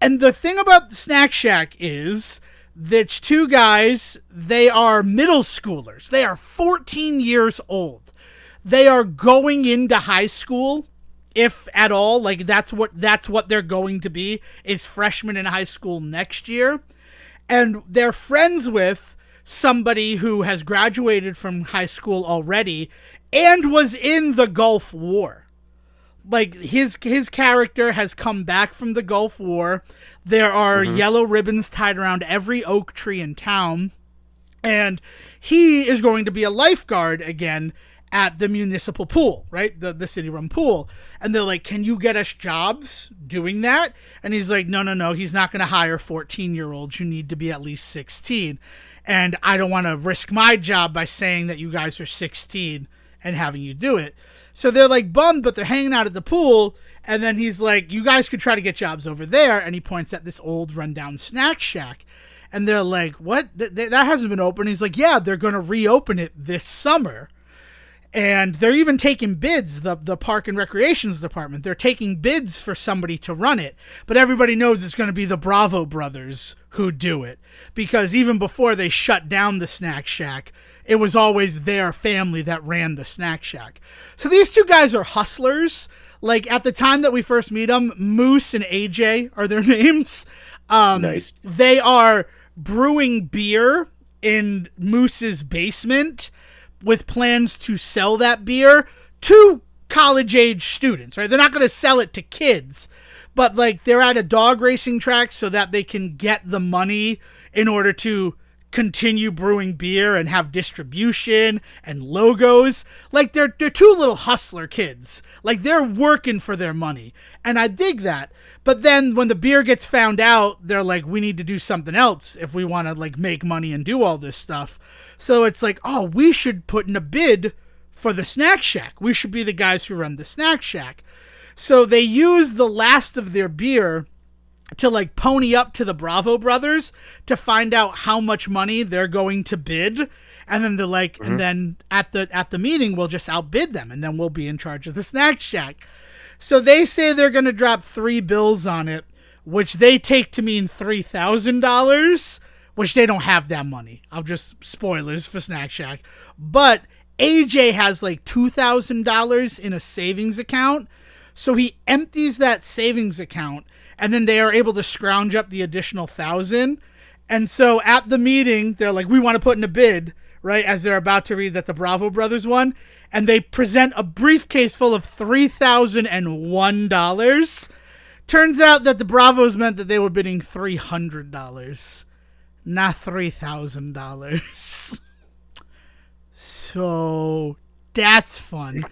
And the thing about the Snack Shack is that two guys, they are middle schoolers. They are 14 years old. They are going into high school, if at all. Like that's what they're going to be, is freshmen in high school next year. And they're friends with somebody who has graduated from high school already and was in the Gulf War. Like his character has come back from the Gulf War. There are yellow ribbons tied around every oak tree in town. And he is going to be a lifeguard again at the municipal pool, right? The city-run pool. And they're like, can you get us jobs doing that? And he's like, no. He's not going to hire 14-year-olds. You need to be at least 16. And I don't want to risk my job by saying that you guys are 16 and having you do it. So they're like bummed, but they're hanging out at the pool. And then he's like, you guys could try to get jobs over there. And he points at this old rundown snack shack. And they're like, what? That hasn't been open. He's like, yeah, they're going to reopen it this summer. And they're even taking bids, the Park and Recreations Department. They're taking bids for somebody to run it. But everybody knows it's going to be the Bravo brothers who do it. Because even before they shut down the Snack Shack, it was always their family that ran the Snack Shack. So these two guys are hustlers. Like, at the time that we first meet them, Moose and AJ are their names. Nice. They are brewing beer in Moose's basement with plans to sell that beer to college-age students, right? They're not going to sell it to kids, but, like, they're at a dog racing track so that they can get the money in order to continue brewing beer and have distribution and logos. Like, they're two little hustler kids. Like, they're working for their money. And I dig that. But then when the beer gets found out, they're like, we need to do something else if we want to, like, make money and do all this stuff. So it's like, oh, we should put in a bid for the Snack Shack. We should be the guys who run the Snack Shack. So they use the last of their beer to, like, pony up to the Bravo brothers to find out how much money they're going to bid. And then they're like, and then at the meeting, we'll just outbid them, and then we'll be in charge of the Snack Shack. So they say they're going to drop 3 bills on it, which they take to mean $3,000, which they don't have that money. I'll just spoilers for Snack Shack. But AJ has like $2,000 in a savings account. So he empties that savings account, and then they are able to scrounge up the additional 1,000. And so at the meeting, they're like, we want to put in a bid, right? As they're about to read that the Bravo brothers won. And they present a briefcase full of $3,001. Turns out that the Bravos meant that they were bidding $300, not $3,000. So that's fun.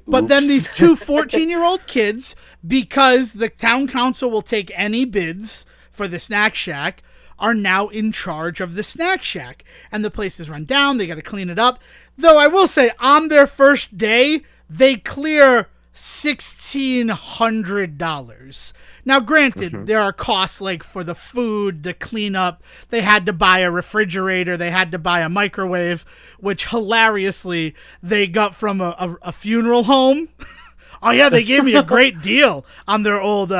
But then these two 14-year-old kids, because the town council will take any bids for the Snack Shack, are now in charge of the Snack Shack. And the place is run down. They got to clean it up. Though I will say, on their first day, they clear $1,600. Now, granted, there are costs like for the food, the cleanup. They had to buy a refrigerator. They had to buy a microwave, which hilariously they got from a funeral home. Oh, yeah, they gave me a great deal on their old...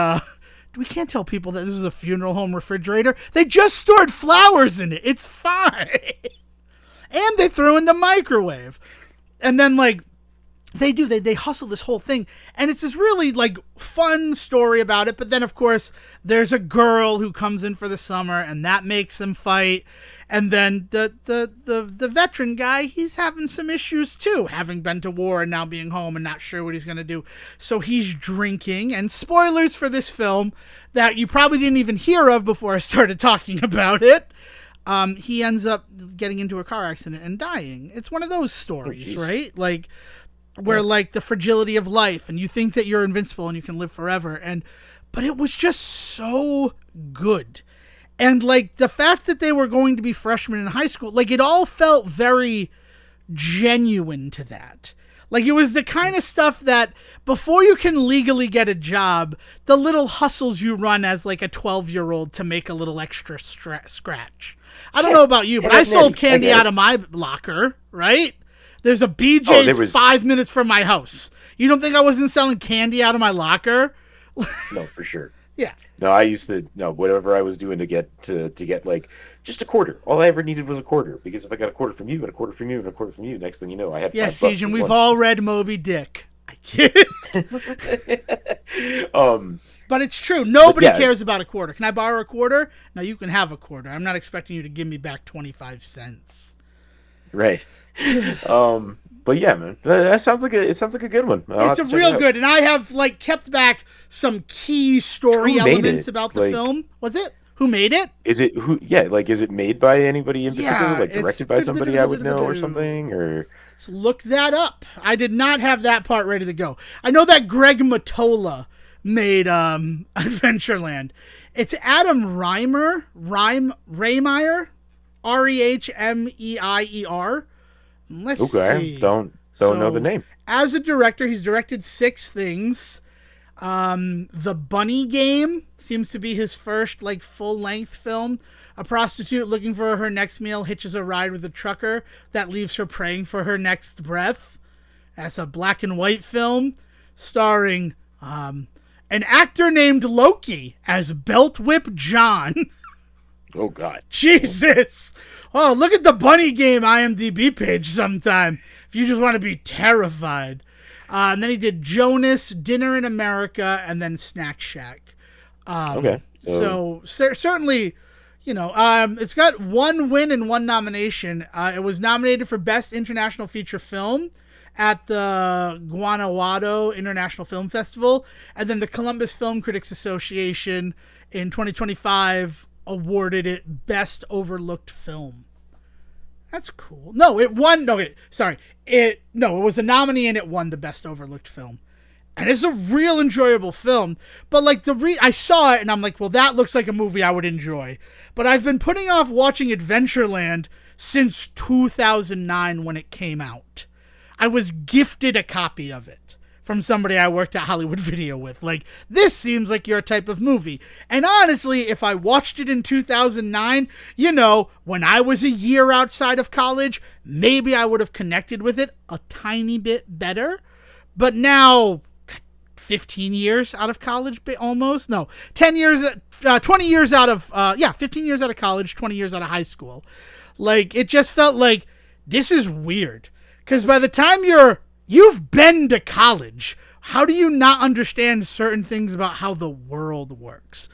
we can't tell people that this is a funeral home refrigerator. They just stored flowers in it. It's fine. And they threw in the microwave. And then, like, they hustle this whole thing. And it's this really, like, fun story about it. But then, of course, there's a girl who comes in for the summer, and that makes them fight. And then the veteran guy, he's having some issues, too, having been to war and now being home and not sure what he's going to do. So he's drinking. And spoilers for this film that you probably didn't even hear of before I started talking about it. He ends up getting into a car accident and dying. It's one of those stories, right? Like, where, like, the fragility of life, and you think that you're invincible and you can live forever. But it was just so good. And, like, the fact that they were going to be freshmen in high school, like, it all felt very genuine to that. Like, it was the kind of stuff that before you can legally get a job, the little hustles you run as, like, a 12-year-old to make a little extra scratch. I don't know about you, but I sold candy out of my locker, right? There's a BJ's 5 minutes from my house. You don't think I wasn't selling candy out of my locker? No, for sure. Yeah. No, I used to no whatever I was doing to get like just a quarter. All I ever needed was a quarter because if I got a quarter from you and a quarter from you and a quarter from you, next thing you know, I had Yeah, $5 Siege, for and we've lunch. all read Moby Dick. I kid. um, But it's true. but Nobody yeah, cares about a quarter. Can I borrow a quarter? No, you can have a quarter. I'm not expecting you to give me back 25 cents. right. But yeah, man, that sounds like it sounds like a good one. I'll It's have a to check it real out. good, and I have like kept back some key story Who made elements it? about the Like, film. Was it? Who made it? is it who? Yeah, like, is it made by anybody in particular? Yeah, Like, it's directed by somebody I would know or something? Or let's look that up. I did not have that part ready to go. I know that Greg Mottola made Adventureland. It's Adam Rehmeyer, Rehmeier. Let's okay, see. don't know the name. As a director, he's directed 6 things. The Bunny Game seems to be his first like full-length film. A prostitute looking for her next meal hitches a ride with a trucker that leaves her praying for her next breath. That's a black and white film starring an actor named Loki as Belt Whip John. Oh God. Jesus. Oh, look at the Bunny Game IMDb page sometime if you just want to be terrified. And then he did Jonas, Dinner in America, and then Snack Shack. Okay. So certainly, it's got 1 win and 1 nomination. It was nominated for Best International Feature Film at the Guanajuato International Film Festival. And then the Columbus Film Critics Association in 2025 awarded it Best Overlooked Film. That's cool. No, it won. No, sorry. It was a nominee and it won the Best Overlooked Film. And it's a real enjoyable film. But like I saw it and I'm like, well, that looks like a movie I would enjoy. But I've been putting off watching Adventureland since 2009 when it came out. I was gifted a copy of it from somebody I worked at Hollywood Video with. Like, this seems like your type of movie. And honestly, if I watched it in 2009, when I was a year outside of college, maybe I would have connected with it a tiny bit better. But now, 15 years out of college, almost? No, 10 years, 20 years out of, 15 years out of college, 20 years out of high school. Like, it just felt like, this is weird. Because by the time you've been to college, how do you not understand certain things about how the world works?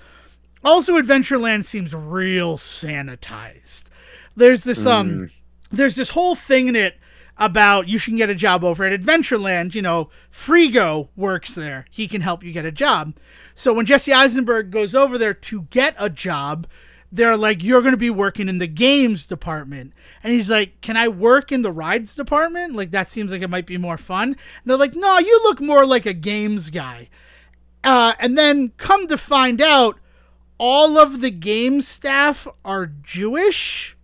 Also, Adventureland seems real sanitized. There's this whole thing in it about you can get a job over at Adventureland. Frigo works there. He can help you get a job. So when Jesse Eisenberg goes over there to get a job, they're like, you're going to be working in the games department. And he's like, can I work in the rides department? Like, that seems like it might be more fun. And they're like, no, you look more like a games guy. And then come to find out, all of the game staff are Jewish.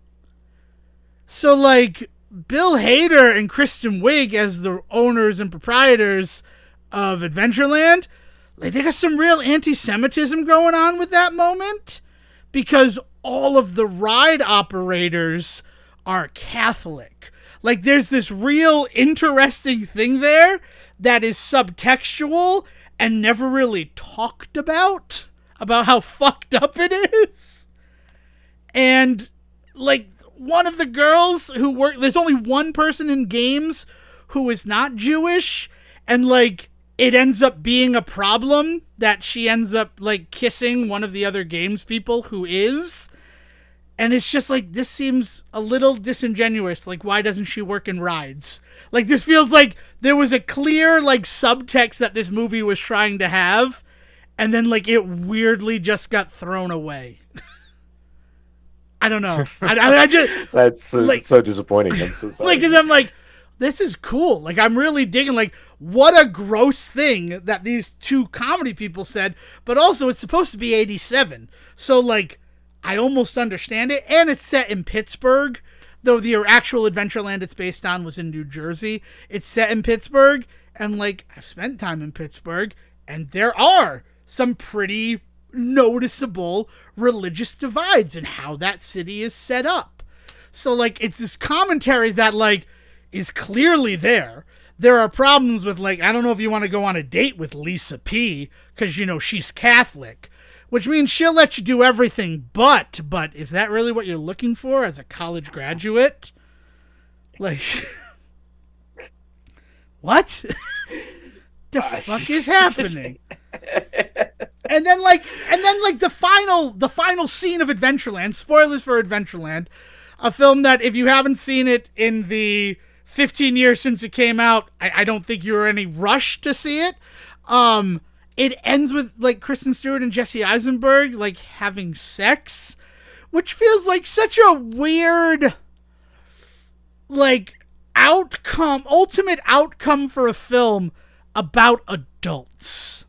So, like, Bill Hader and Kristen Wiig as the owners and proprietors of Adventureland, like, they got some real anti-Semitism going on with that moment. Because all of the ride operators are Catholic. Like, there's this real interesting thing there that is subtextual and never really talked about how fucked up it is. And, like, one of the girls who work, there's only one person in games who is not Jewish, and, like, it ends up being a problem that she ends up, like, kissing one of the other games people who is. And it's just like, this seems a little disingenuous. Like, why doesn't she work in rides? Like, this feels like there was a clear, like, subtext that this movie was trying to have. And then, like, it weirdly just got thrown away. I don't know. I just... That's like, so disappointing. I'm so sorry. Like, because I'm like, this is cool. Like, I'm really digging, like, what a gross thing that these 2 comedy people said. But also, it's supposed to be 87. So, like, I almost understand it. And it's set in Pittsburgh. Though the actual Adventureland it's based on was in New Jersey. It's set in Pittsburgh. And, like, I've spent time in Pittsburgh. And there are some pretty noticeable religious divides in how that city is set up. So, like, it's this commentary that, like, is clearly there. There are problems with, like, I don't know if you want to go on a date with Lisa P. because, she's Catholic. which means she'll let you do everything. But is that really what you're looking for as a college graduate? Like, what the fuck is happening? And then the final scene of Adventureland. Spoilers for Adventureland, a film that if you haven't seen it in the 15 years since it came out, I don't think you were in any rush to see it. It ends with like Kristen Stewart and Jesse Eisenberg like having sex, which feels like such a weird like ultimate outcome for a film about adults.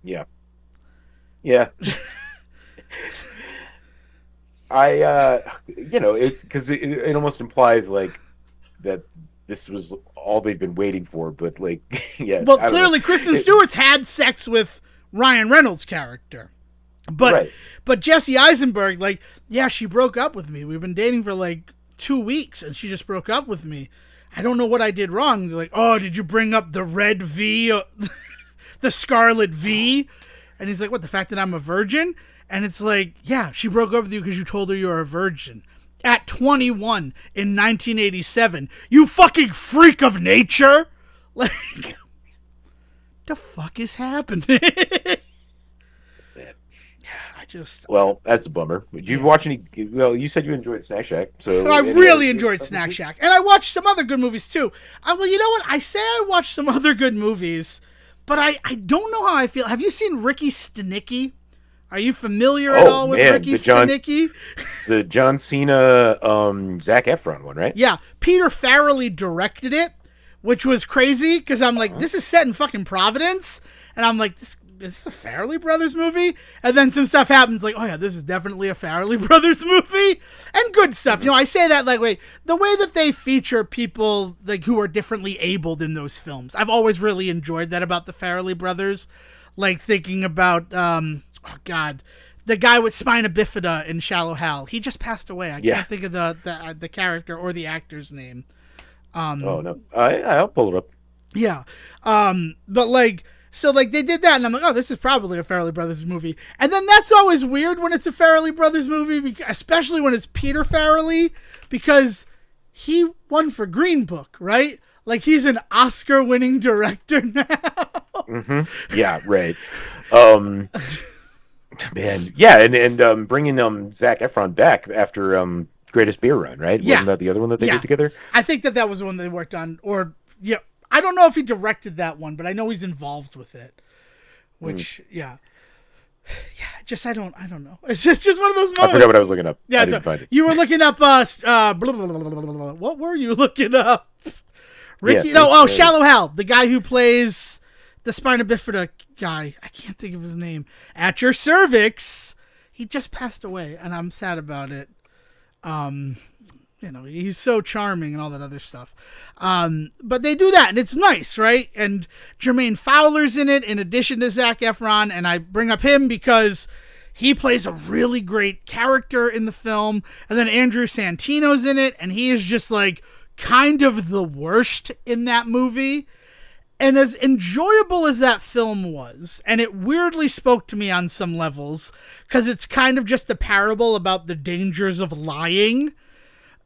Yeah. It's because it almost implies like that this was all they've been waiting for, but like, yeah. Well, clearly Kristen Stewart's had sex with Ryan Reynolds' character, but Jesse Eisenberg, like, yeah, she broke up with me. We've been dating for like 2 weeks, and she just broke up with me. I don't know what I did wrong. They're like, oh, did you bring up the red V, the scarlet V? And he's like, what, the fact that I'm a virgin? And it's like, yeah, she broke up with you because you told her you were a virgin. At 21 in 1987. You fucking freak of nature! Like, the fuck is happening? Well, that's a bummer. Did you watch any? Well, you said you enjoyed Snack Shack, so I really enjoyed Snack Shack, and I watched some other good movies too. Well, you know what? I say I watched some other good movies, but I don't know how I feel. Have you seen Ricky Stenicki? Are you familiar at all with Ricky Stenicki? The John Cena, Zac Efron one, right? Yeah, Peter Farrelly directed it, which was crazy because I'm like, this is set in fucking Providence, and I'm like, is this a Farrelly Brothers movie? And then some stuff happens like, oh yeah, this is definitely a Farrelly Brothers movie, and good stuff. You know, I say that like, wait, the way that they feature people like who are differently abled in those films, I've always really enjoyed that about the Farrelly Brothers. Like thinking about, oh God, the guy with spina bifida in Shallow Hal. He just passed away. I can't think of the character or the actor's name. Oh no, I'll pull it up. Yeah, but like. So, like, they did that, and I'm like, oh, this is probably a Farrelly Brothers movie. And then that's always weird when it's a Farrelly Brothers movie, especially when it's Peter Farrelly, because he won for Green Book, right? Like, he's an Oscar-winning director now. Mm-hmm. Yeah, right. Man, yeah, and bringing Zac Efron back after Greatest Beer Run, right? Yeah. Wasn't that the other one that they did together? I think that was the one they worked on, or, yeah. I don't know if he directed that one, but I know he's involved with it. Which, yeah, just I don't know. It's just one of those moments. I forgot what I was looking up. Yeah, I didn't find it. You were looking up. What were you looking up? Ricky? Yeah, Shallow Hal, the guy who plays the spina bifida guy. I can't think of his name. At your cervix. He just passed away, and I'm sad about it. You know, he's so charming and all that other stuff. But they do that, and it's nice, right? And Jermaine Fowler's in it, in addition to Zac Efron, and I bring up him because he plays a really great character in the film. And then Andrew Santino's in it, and he is just, like, kind of the worst in that movie. And as enjoyable as that film was, and it weirdly spoke to me on some levels, because it's kind of just a parable about the dangers of lying.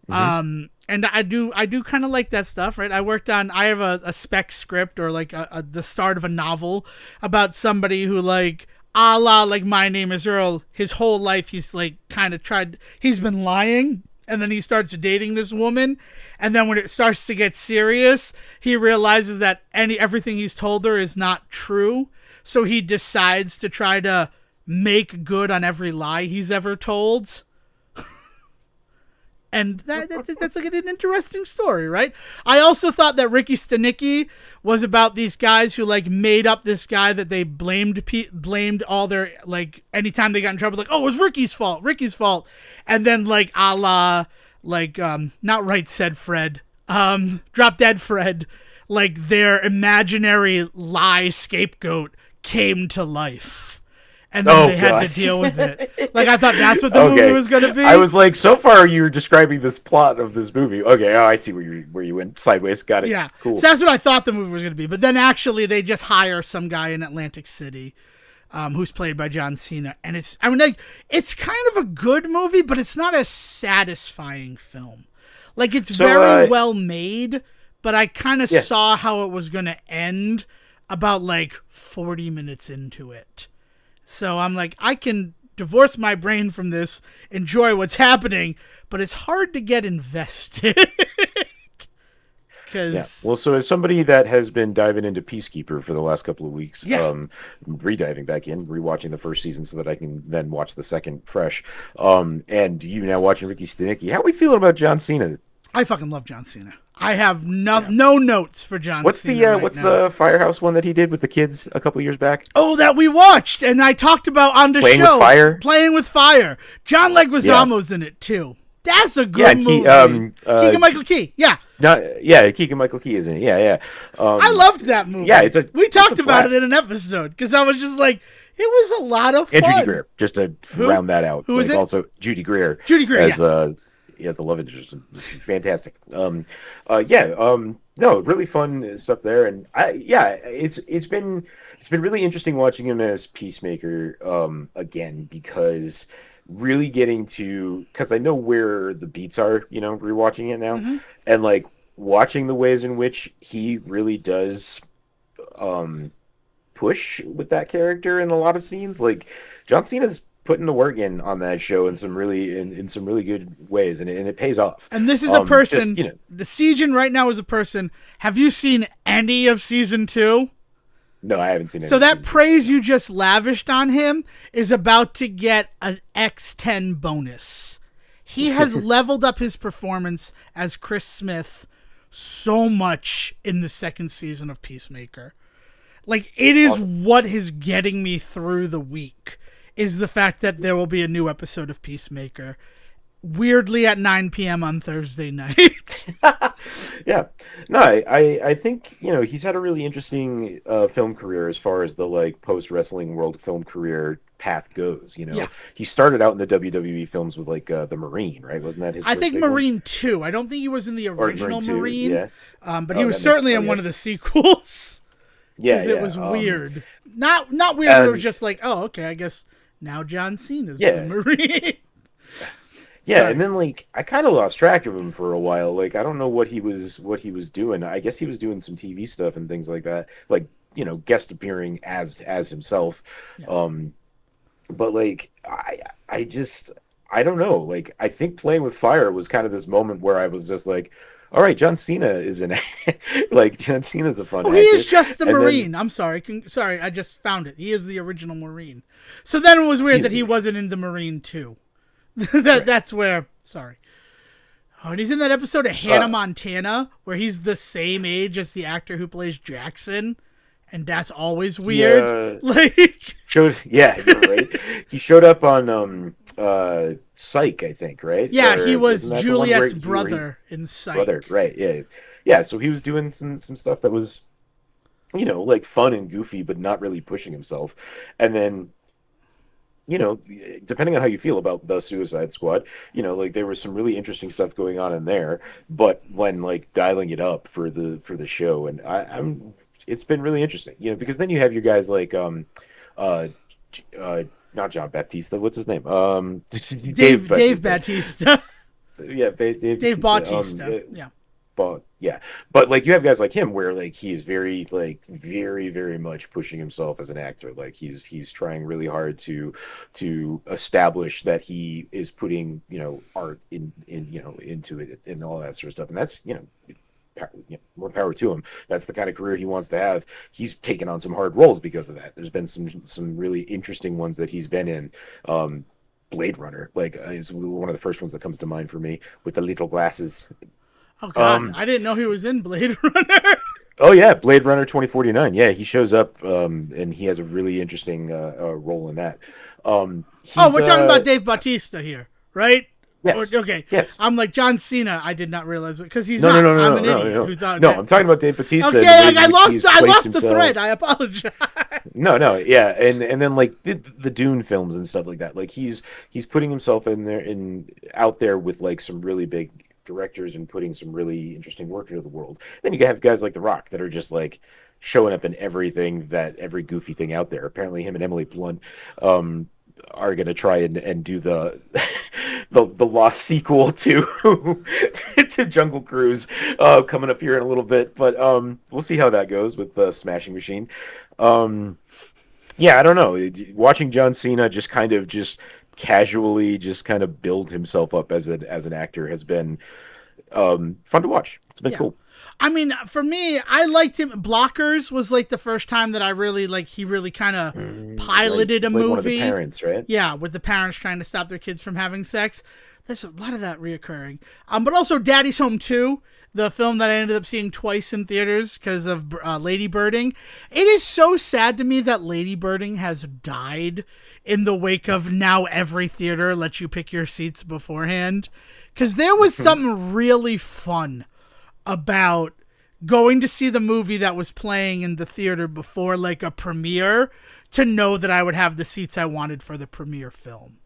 Mm-hmm. And I do kind of like that stuff, right? I have a spec script or like the start of a novel about somebody who like, a la like My Name is Earl, his whole life he's like kind of he's been lying, and then he starts dating this woman, and then when it starts to get serious, he realizes that everything he's told her is not true, so he decides to try to make good on every lie he's ever told. And that's like an interesting story, right? I also thought that Ricky Stenicki was about these guys who like made up this guy that they blamed all their, like, anytime they got in trouble, like, oh, it was Ricky's fault. And then like a la, like, not Right Said Fred, Drop Dead Fred, like their imaginary lie scapegoat came to life. And then they had to deal with it. Like, I thought that's what the movie was going to be. I was like, so far you're describing this plot of this movie. Okay, I see where you went sideways. Got it. Yeah, cool. So that's what I thought the movie was going to be. But then actually they just hire some guy in Atlantic City. who's played by John Cena, and it's kind of a good movie, but it's not a satisfying film. Like, it's very well made, but I kind of saw how it was going to end about like 40 minutes into it. So I'm like, I can divorce my brain from this, enjoy what's happening, but it's hard to get invested. Well, so as somebody that has been diving into Peacekeeper for the last couple of weeks, re-diving back in, rewatching the first season so that I can then watch the second fresh, and you now watching Ricky Stenicki, how are we feeling about John Cena? I fucking love John Cena. I have no notes for John Cena. What's the Firehouse one that he did with the kids a couple of years back? Oh, that we watched and I talked about on the show. Playing with Fire. John Leguizamo's in it too. That's a good movie. Keegan-Michael Key. Yeah. Keegan-Michael Key is in it. Yeah. I loved that movie. Yeah, we talked about it in an episode because I was just like, it was a lot of fun. And Judy Greer, just to round that out. Who is it? Also, Judy Greer. As the love interest. Fantastic. No, really fun stuff there, and it's been really interesting watching him as Peacemaker again, because really getting to, because I know where the beats are, rewatching it now, and like watching the ways in which he really does push with that character in a lot of scenes. Like, John Cena's putting the work in on that show in some really good ways, and it pays off. And this is a person, the Siegen right now is a person. Have you seen any of season 2? No, I haven't seen it. So that praise you just lavished on him is about to get an X10 bonus. He has leveled up his performance as Chris Smith so much in the second season of Peacemaker. Like, it is awesome. What is getting me through the week is the fact that there will be a new episode of Peacemaker, weirdly at 9 p.m. on Thursday night. Yeah. No, I think, he's had a really interesting film career as far as the, like, post-wrestling world film career path goes, He started out in the WWE films with, like, The Marine, right? Wasn't that his I think Marine one? 2. I don't think he was in the original Marine. Yeah. But he was certainly in one of the sequels. Yeah, it was weird. Not weird, it was just like, oh, okay, I guess now John Cena's the Marine. Yeah, and then, like, I kind of lost track of him for a while. Like, I don't know what he was doing. I guess he was doing some TV stuff and things like that, like, guest appearing as himself. Yeah. But, like, I don't know. Like, I think Playing with Fire was kind of this moment where I was just like, all right, John Cena is in it. Like, John Cena's a fun actor. He is just the Marine. I'm sorry. Sorry, I just found it. He is the original Marine. So then it was weird that he wasn't in the Marine 2. That's where... Sorry. Oh, and he's in that episode of Hannah Montana where he's the same age as the actor who plays Jackson. And that's always weird. You're right. He showed up on Psych, I think, right? Yeah, he was Juliet's brother in Psych. Brother, right? Yeah. So he was doing some stuff that was, like fun and goofy, but not really pushing himself. And then, depending on how you feel about the Suicide Squad, like there was some really interesting stuff going on in there. But when like dialing it up for the show, and it's been really interesting, because then you have your guys like not John Baptista, what's his name? Dave Bautista. Dave Bautista. But like you have guys like him where like he's very very much pushing himself as an actor. Like he's trying really hard to establish that he is putting art into it and all that sort of stuff, and that's more power to him. That's the kind of career he wants to have. He's taken on some hard roles because of that. There's been some really interesting ones that he's been in. Blade Runner, like, is one of the first ones that comes to mind for me, with the little glasses. Oh God, I didn't know he was in Blade Runner. Oh yeah, Blade Runner 2049. Yeah, he shows up, and he has a really interesting role in that. We're talking about Dave Bautista here, right? Yes. Okay. Yes. I'm like John Cena. I did not realize it because he's no, not. No, I'm an idiot who thought. No, I'm talking about Dave Bautista. Okay, I lost the thread. I apologize. No, yeah, and then like the Dune films and stuff like that. Like he's putting himself out there with like some really big directors and putting some really interesting work into the world. Then you have guys like The Rock that are just like, showing up in every goofy thing out there. Apparently, him and Emily Blunt um, are gonna try and do the the lost sequel to to Jungle Cruise coming up here in a little bit. But we'll see how that goes with the Smashing Machine. Um, yeah, I don't know. Watching John Cena just casually just kind of build himself up as an actor has been fun to watch. It's been Yeah. cool. I mean, for me, I liked him. Blockers was like the first time that I really he really kind of piloted a movie. One of the parents, right? Yeah, with the parents trying to stop their kids from having sex. There's a lot of that reoccurring. But also Daddy's Home 2, the film that I ended up seeing twice in theaters because of Lady Birding. It is so sad to me that Lady Birding has died in the wake of now every theater lets you pick your seats beforehand. Because there was something really fun about going to see the movie that was playing in the theater before like a premiere to know that I would have the seats I wanted for the premiere film.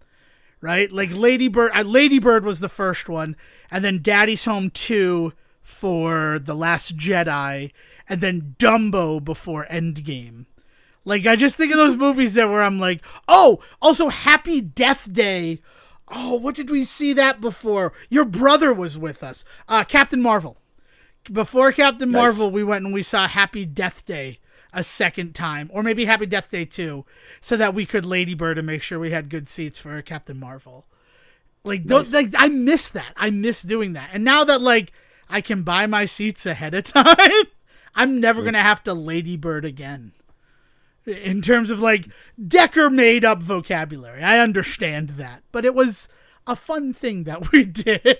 Right? Like Lady Bird was the first one, and then Daddy's Home 2 for The Last Jedi, and then Dumbo before Endgame. Like, I just think of those movies that where I'm like, oh, also Happy Death Day. Oh, what did we see that before? Your brother was with us. Captain Marvel. Before Captain Marvel, we went and we saw Happy Death Day a second time, or maybe Happy Death Day 2, so that we could Lady Bird and make sure we had good seats for Captain Marvel. Like, I miss that. I miss doing that. And now that, like, I can buy my seats ahead of time, I'm never going to have to Lady Bird again. In terms of, like, Decker made up vocabulary. I understand that. But it was a fun thing that we did.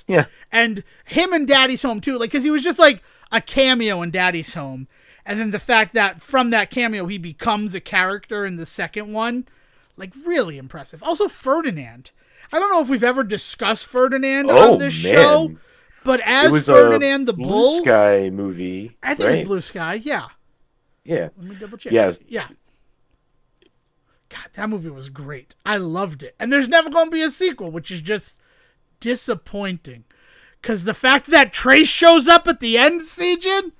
Yeah. And him and Daddy's Home, too. Like, because he was just, like, a cameo in Daddy's Home. And then the fact that from that cameo, he becomes a character in the second one. Like, really impressive. Also, Ferdinand. I don't know if we've ever discussed Ferdinand on this show. But as Ferdinand the Bull. Blue Sky movie. I think it's Blue Sky, yeah. Yeah. Let me double check. Yes. Yeah. God, that movie was great. I loved it. And there's never going to be a sequel, which is just disappointing. Because the fact that Trace shows up at the end, Sejan.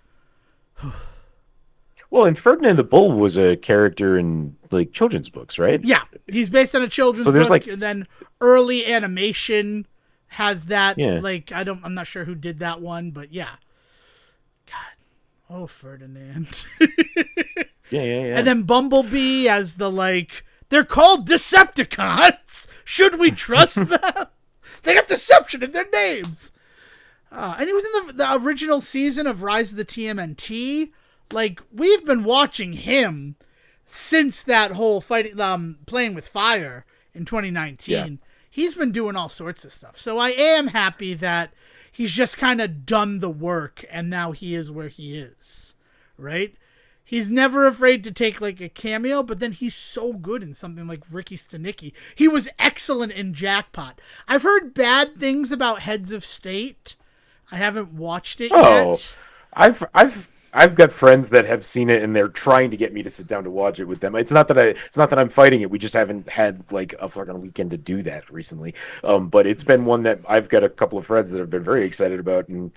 Well, and Ferdinand the Bull was a character in, like, children's books, right? Yeah. He's based on a children's book. And then early animation has that. Yeah. Like, I'm not sure who did that one, but yeah. God. Oh, Ferdinand. Yeah. And then Bumblebee as the, like, they're called Decepticons. Should we trust them? They got deception in their names. And he was in the original season of Rise of the TMNT. Like, we've been watching him since that whole fighting, playing with fire in 2019. Yeah. He's been doing all sorts of stuff. So I am happy that he's just kind of done the work and now he is where he is. Right? He's never afraid to take, like, a cameo, but then he's so good in something like Ricky Stenicki. He was excellent in Jackpot. I've heard bad things about Heads of State. I haven't watched it yet. I've got friends that have seen it and they're trying to get me to sit down to watch it with them. It's not that I'm fighting it. We just haven't had like a fucking weekend to do that recently. But it's been one that I've got a couple of friends that have been very excited about, and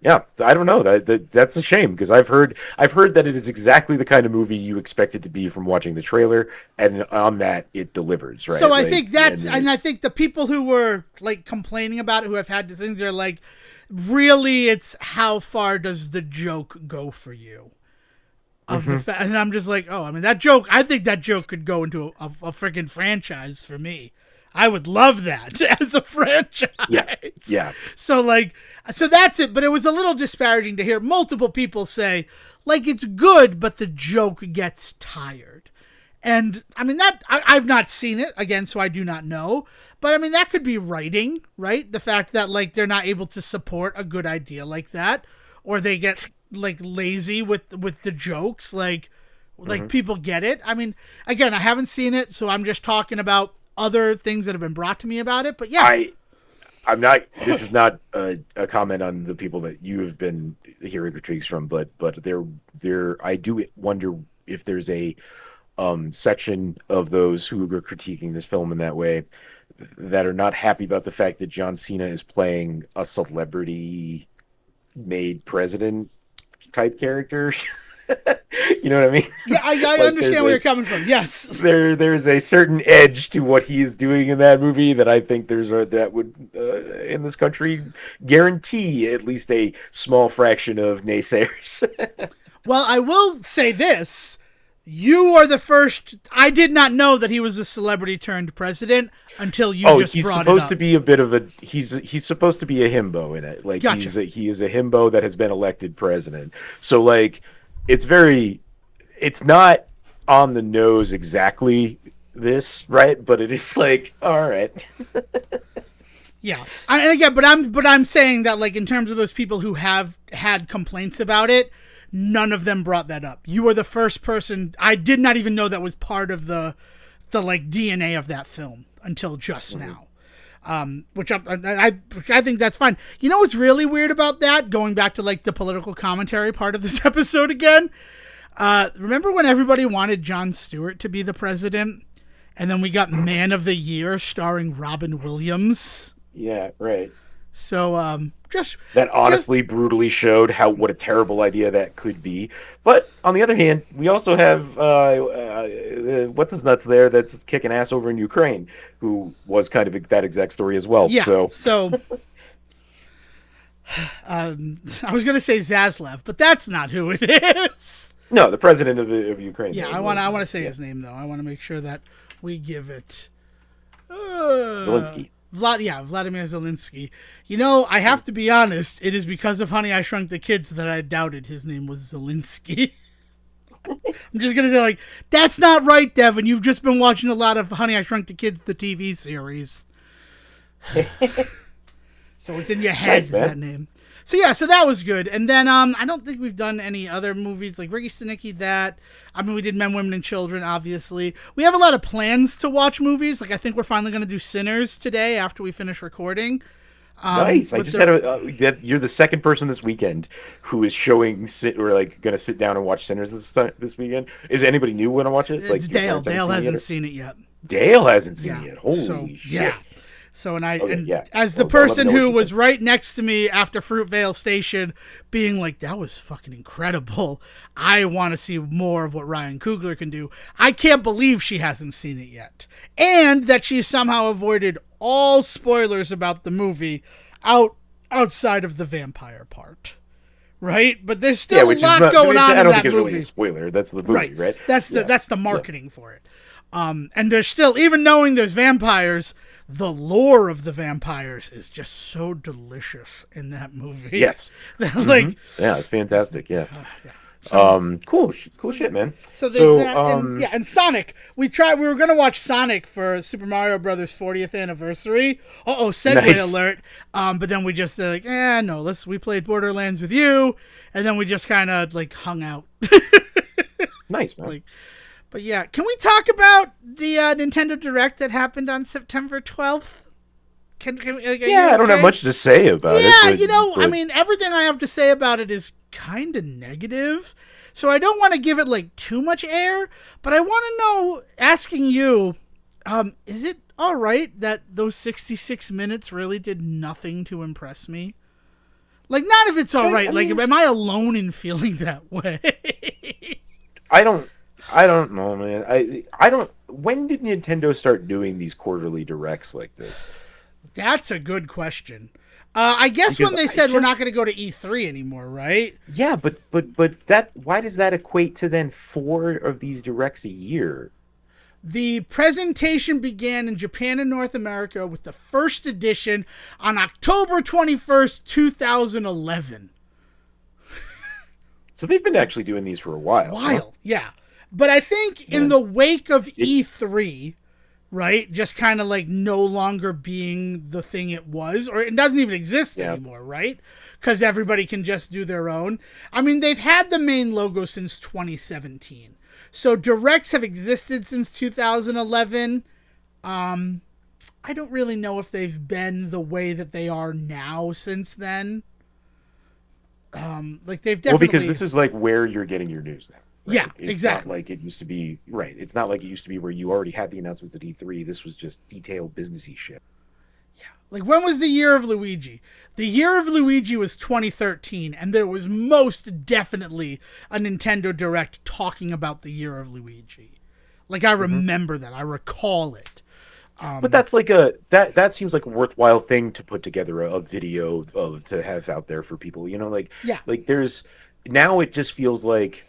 yeah, I don't know. That's a shame because I've heard that it is exactly the kind of movie you expect it to be from watching the trailer, and on that it delivers, right? So I think and I think the people who were like complaining about it, who have had these things, they're like, really, it's how far does the joke go for you? And I'm just like, oh, I mean, that joke, I think that joke could go into a freaking franchise for me. I would love that as a franchise. Yeah. So that's it. But it was a little disparaging to hear multiple people say, like, it's good, but the joke gets tired. And I mean, I've not seen it again, so I do not know. But I mean, that could be writing, right? The fact that like they're not able to support a good idea like that, or they get like lazy with the jokes, like people get it. I mean, again, I haven't seen it, so I'm just talking about other things that have been brought to me about it. But yeah, I'm not. This is not a comment on the people that you have been hearing critiques from, but there. I do wonder if there's a section of those who are critiquing this film in that way that are not happy about the fact that John Cena is playing a celebrity-made president. type character. You know what I mean? Yeah, I Like, understand where you're coming from. Yes. there's a certain edge to what he is doing in that movie that I think that would in this country guarantee at least a small fraction of naysayers. Well, I will say this. You are the first. I did not know that he was a celebrity turned president until you just he's brought it up. supposed to be a bit of a he's supposed to be a himbo in it. Like Gotcha. he is a himbo that has been elected president. So like it's not on the nose exactly this, right? But it is like, all right. Yeah, and again, but I'm saying that like in terms of those people who have had complaints about it, none of them brought that up. You were the first person. I did not even know that was part of the like DNA of that film until just now. Which I think that's fine. You know what's really weird about that? Going back to like the political commentary part of this episode again. Remember when everybody wanted Jon Stewart to be the president, and then we got Man of the Year starring Robin Williams? Yeah, right. So just that honestly brutally showed what a terrible idea that could be. But on the other hand, we also have what's his nuts there that's kicking ass over in Ukraine, who was kind of that exact story as well. Yeah. So I was gonna say Zaslav, but that's not who it is. No, the president of Ukraine. Yeah, I want to say his name though. I want to make sure that we give it Zelensky. Vladimir Zelensky. You know, I have to be honest. It is because of Honey, I Shrunk the Kids that I doubted his name was Zelensky. I'm just gonna say, like, that's not right, Devin. You've just been watching a lot of Honey, I Shrunk the Kids, the TV series. So it's in your head, nice, that name. So yeah, so that was good. And then I don't think we've done any other movies like Ricky Stenicki. We did Men, Women, and Children. Obviously, we have a lot of plans to watch movies. Like I think we're finally going to do Sinners today after we finish recording. Nice. I just had you're the second person this weekend who is going to sit down and watch Sinners this weekend. Is anybody new going to watch it? It's Dale. Dale hasn't seen it yet. Dale hasn't seen it yet. Holy shit. Yeah. So as the person who was right next to me after Fruitvale Station being like, that was fucking incredible. I want to see more of what Ryan Coogler can do. I can't believe she hasn't seen it yet. And that she somehow avoided all spoilers about the movie outside of the vampire part. Right? But there's still a lot going on in that movie. I don't think it's really a spoiler. That's the movie, right? That's the marketing for it. And there's still, even knowing there's vampires, the lore of the vampires is just so delicious in that movie. Yes. Yeah, it's fantastic. Yeah. Cool shit, man. So there's that. And Sonic. We were going to watch Sonic for Super Mario Brothers 40th anniversary. Segue alert. But then we just no, we played Borderlands with you. And then we just kind of hung out. Nice, man. But yeah, can we talk about the Nintendo Direct that happened on September 12th? I don't have much to say about it. Yeah, everything I have to say about it is kind of negative. So I don't want to give it too much air, but I want to know, asking you, is it all right that those 66 minutes really did nothing to impress me? Not if it's all right. Am I alone in feeling that way? I don't know, man. I don't. When did Nintendo start doing these quarterly directs like this? That's a good question. I guess because when they said we're not going to go to E3 anymore, right? Yeah, but that, why does that equate to then 4 of these directs a year? The presentation began in Japan and North America with the first edition on October 21st, 2011. So they've been actually doing these for a while. Huh? Yeah. But I think in the wake of E3, right, just kind of no longer being the thing it was, or it doesn't even exist anymore, right? Because everybody can just do their own. They've had the main logo since 2017. So directs have existed since 2011. I don't really know if they've been the way that they are now since then. They've definitely... because this is where you're getting your news now. Right? Yeah, it's exactly. Not like it used to be, right. It's not like it used to be where you already had the announcements at E3. This was just detailed businessy shit. Like, when was the year of Luigi? The year of Luigi was 2013, and there was most definitely a Nintendo Direct talking about the year of Luigi. Like, I remember that. I recall it. But that's like that seems like a worthwhile thing to put together a video of to have out there for people. You know, Yeah. like there's now it just feels like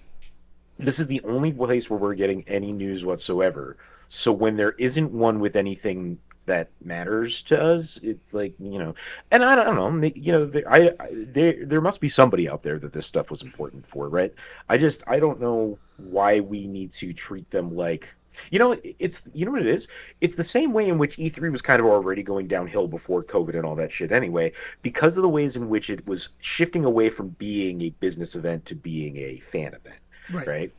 this is the only place where we're getting any news whatsoever. So when there isn't one with anything that matters to us, it's like, you know, and I don't know, you know, there must be somebody out there that this stuff was important for, right? I don't know why we need to treat them like, you know, it's, you know what it is? It's the same way in which E3 was kind of already going downhill before COVID and all that shit anyway, because of the ways in which it was shifting away from being a business event to being a fan event, right?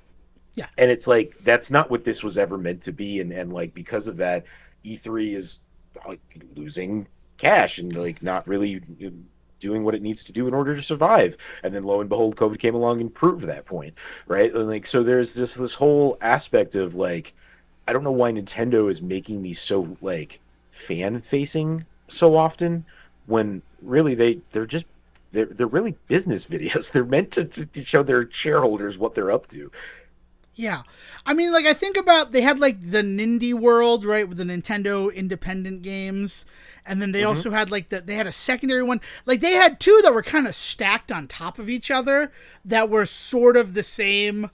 Yeah. And it's like, that's not what this was ever meant to be. And like, because of that, E3 is like losing cash and like not really doing what it needs to do in order to survive. And then lo and behold, COVID came along and proved that point, right? And like, so there's this whole aspect of like, I don't know why Nintendo is making these so like fan facing so often when really they're really business videos. They're meant to show their shareholders what they're up to. Yeah. I mean, like, I think about, they had, like, the Nindy World, right, with the Nintendo independent games. And then they also had, like, they had a secondary one. Like, they had two that were kind of stacked on top of each other that were sort of the same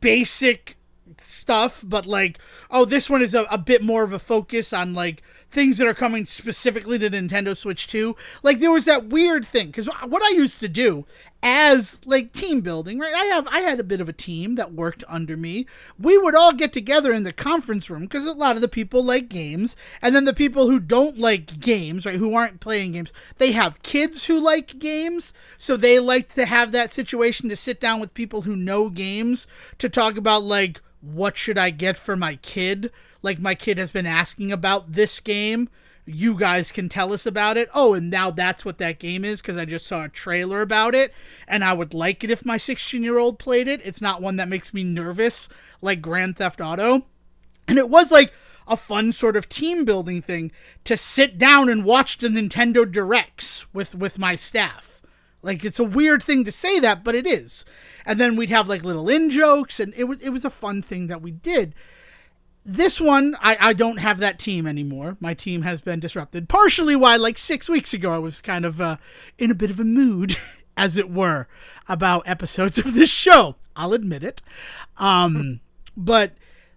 basic stuff, but, like, oh, this one is a bit more of a focus on, like, things that are coming specifically to Nintendo Switch 2. Like, there was that weird thing, because what I used to do as, like, team building, right? I had a bit of a team that worked under me. We would all get together in the conference room, because a lot of the people like games, and then the people who don't like games, right, who aren't playing games, they have kids who like games, so they like to have that situation to sit down with people who know games to talk about, like, what should I get for my kid? Like, my kid has been asking about this game. You guys can tell us about it. Oh, and now that's what that game is because I just saw a trailer about it. And I would like it if my 16-year-old played it. It's not one that makes me nervous like Grand Theft Auto. And it was like a fun sort of team building thing to sit down and watch the Nintendo Directs with my staff. Like, it's a weird thing to say that, but it is. And then we'd have like little in-jokes, and it was a fun thing that we did. This one, I don't have that team anymore. My team has been disrupted. Partially why, like 6 weeks ago, I was kind of in a bit of a mood, as it were, about episodes of this show. I'll admit it. But,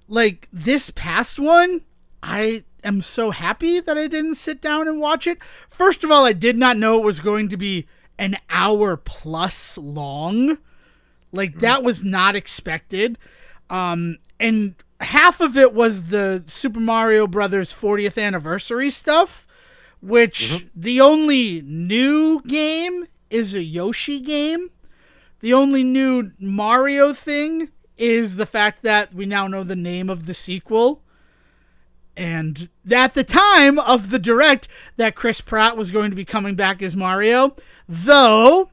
like, this past one, I am so happy that I didn't sit down and watch it. First of all, I did not know it was going to be an hour plus long. Like, that was not expected. And half of it was the Super Mario Brothers 40th anniversary stuff, which the only new game is a Yoshi game. The only new Mario thing is the fact that we now know the name of the sequel. And at the time of the Direct, that Chris Pratt was going to be coming back as Mario, though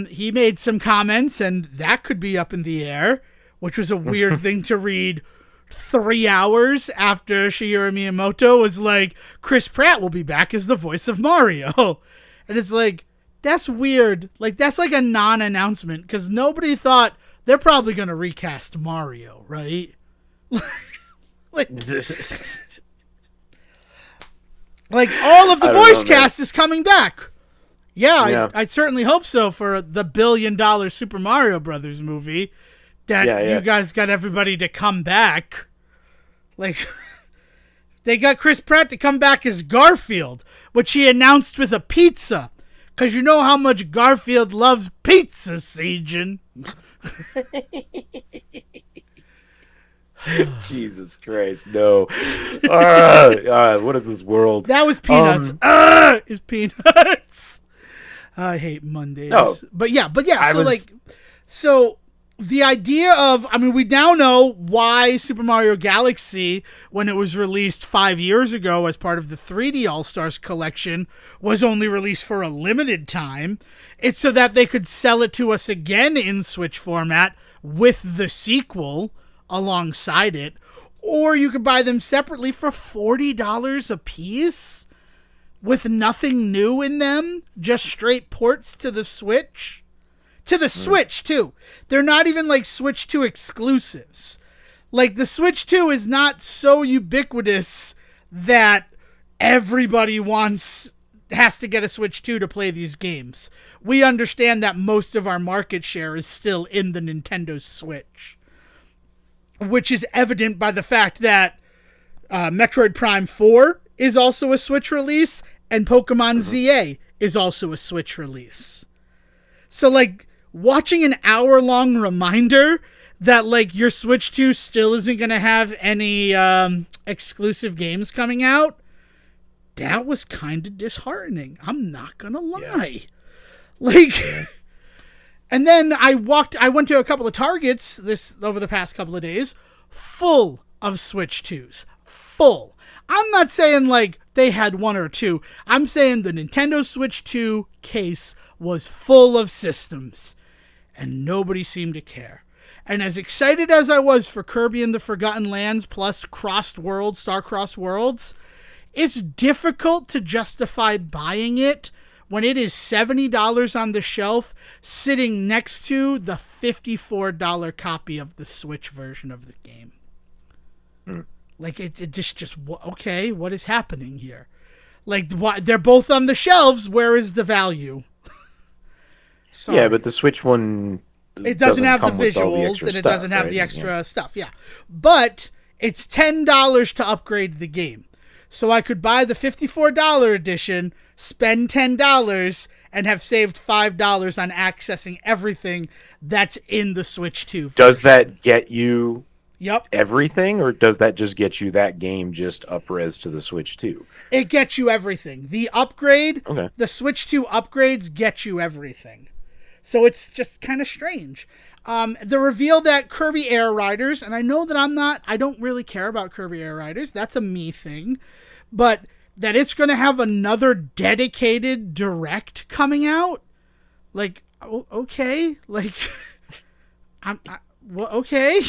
he made some comments, and that could be up in the air, which was a weird thing to read 3 hours after Shigeru Miyamoto was like, Chris Pratt will be back as the voice of Mario. And it's like, that's weird. Like, that's like a non-announcement, because nobody thought they're probably going to recast Mario, right? like all of the voice cast is coming back. Yeah. I'd certainly hope so for the $1 billion Super Mario Brothers movie. That you guys got everybody to come back. Like, they got Chris Pratt to come back as Garfield, which he announced with a pizza. Because you know how much Garfield loves pizza, Seijin. Jesus Christ, no. What is this world? That was Peanuts. Is Peanuts. I hate Mondays. No. But yeah. So the idea of, I mean, we now know why Super Mario Galaxy, when it was released 5 years ago as part of the 3D All-Stars collection, was only released for a limited time. It's so that they could sell it to us again in Switch format with the sequel alongside it. Or you could buy them separately for $40 a piece. with nothing new in them, just straight ports to the Switch. To the Switch, too. They're not even like Switch 2 exclusives. Like, the Switch 2 is not so ubiquitous that everybody has to get a Switch 2 to play these games. We understand that most of our market share is still in the Nintendo Switch, which is evident by the fact that Metroid Prime 4 is also a Switch release, and Pokemon ZA is also a Switch release. So, like, watching an hour-long reminder that, like, your Switch 2 still isn't going to have any exclusive games coming out, that was kind of disheartening. I'm not going to lie. Yeah. Like, and then I went to a couple of Targets over the past couple of days, full of Switch 2s. Full. I'm not saying, like, they had one or two. I'm saying the Nintendo Switch 2 case was full of systems, and nobody seemed to care. And as excited as I was for Kirby and the Forgotten Lands plus Star-Crossed Worlds, it's difficult to justify buying it when it is $70 on the shelf sitting next to the $54 copy of the Switch version of the game. Like, it just okay, what is happening here? Like, they're both on the shelves, where is the value? Yeah, but the Switch one... It doesn't have the visuals, and it doesn't have the extra stuff, yeah. But it's $10 to upgrade the game. So I could buy the $54 edition, spend $10, and have saved $5 on accessing everything that's in the Switch 2 version. Does that get you Yep. everything, or does that just get you that game just up-res to the Switch 2? It gets you everything. The upgrade, okay. The Switch 2 upgrades get you everything. So it's just kind of strange. The reveal that Kirby Air Riders, and I know that I don't really care about Kirby Air Riders. That's a me thing. But that it's going to have another dedicated direct coming out. Like, okay. Like, okay.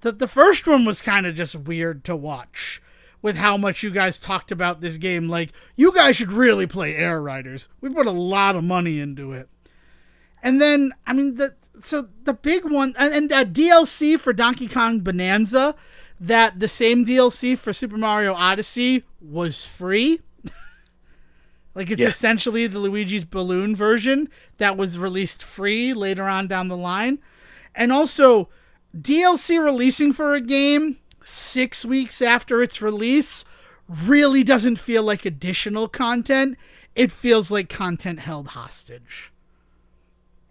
The first one was kind of just weird to watch with how much you guys talked about this game. Like, you guys should really play Air Riders. We put a lot of money into it. And then, I mean, the big one, and a DLC for Donkey Kong Bonanza, that the same DLC for Super Mario Odyssey was free. Like, it's essentially the Luigi's Balloon version that was released free later on down the line. And also, DLC releasing for a game 6 weeks after its release really doesn't feel like additional content. It feels like content held hostage.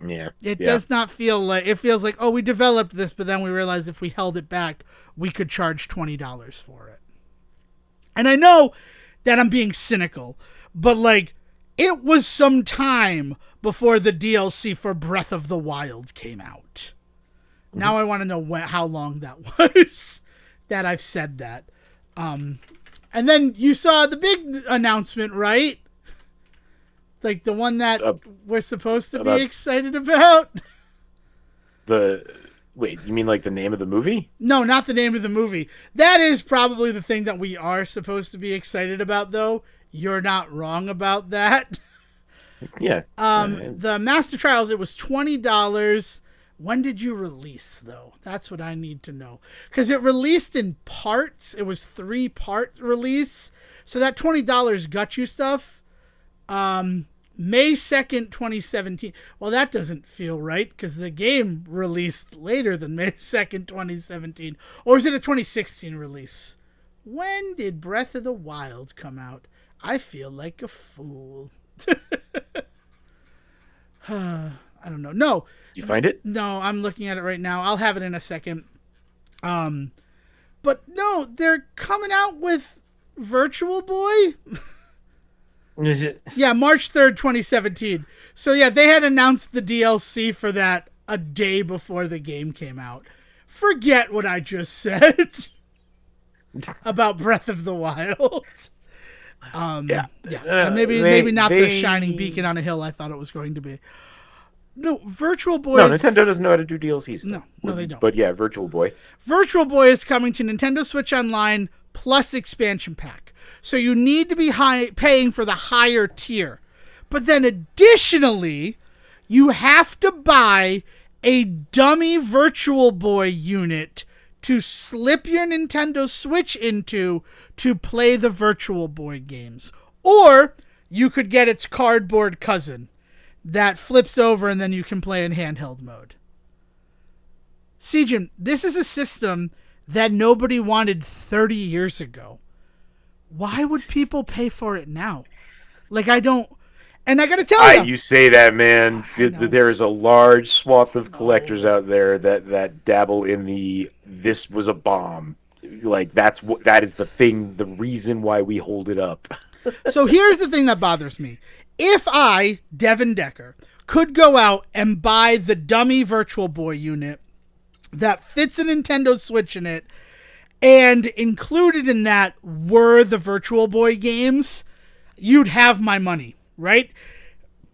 Yeah. It does not feel like... It feels like, oh, we developed this, but then we realized if we held it back, we could charge $20 for it. And I know that I'm being cynical, but, like, it was some time before the DLC for Breath of the Wild came out. Now I want to know how long that was that I've said that. And then you saw the big announcement, right? Like the one that we're supposed to be excited about? Wait, you mean like the name of the movie? No, not the name of the movie. That is probably the thing that we are supposed to be excited about, though. You're not wrong about that. Yeah. The Master Trials, it was $20. When did you release, though? That's what I need to know. Because it released in parts. It was 3-part release. So that $20 got you stuff. May 2nd, 2017. Well, that doesn't feel right because the game released later than May 2nd, 2017. Or is it a 2016 release? When did Breath of the Wild come out? I feel like a fool. I don't know. No. You find it? No, I'm looking at it right now. I'll have it in a second. But no, they're coming out with Virtual Boy. Yeah, March 3rd, 2017. So yeah, they had announced the DLC for that a day before the game came out. Forget what I just said about Breath of the Wild. Maybe not the shining beacon on a hill I thought it was going to be. No, Virtual Boy. No, Nintendo doesn't know how to do DLCs. No, they don't. But yeah, Virtual Boy. Virtual Boy is coming to Nintendo Switch Online plus expansion pack. So you need to be paying for the higher tier. But then additionally, you have to buy a dummy Virtual Boy unit to slip your Nintendo Switch into to play the Virtual Boy games. Or you could get its cardboard cousin that flips over and then you can play in handheld mode. See, Jim, this is a system that nobody wanted 30 years ago. Why would people pay for it now? Like, I don't... And I gotta tell you... You say that, man. There is a large swath of collectors out there that dabble in the, this was a bomb. Like, that is the thing, the reason why we hold it up. So here's the thing that bothers me. If I, Devin Decker, could go out and buy the dummy Virtual Boy unit that fits a Nintendo Switch in it, and included in that were the Virtual Boy games, you'd have my money, right?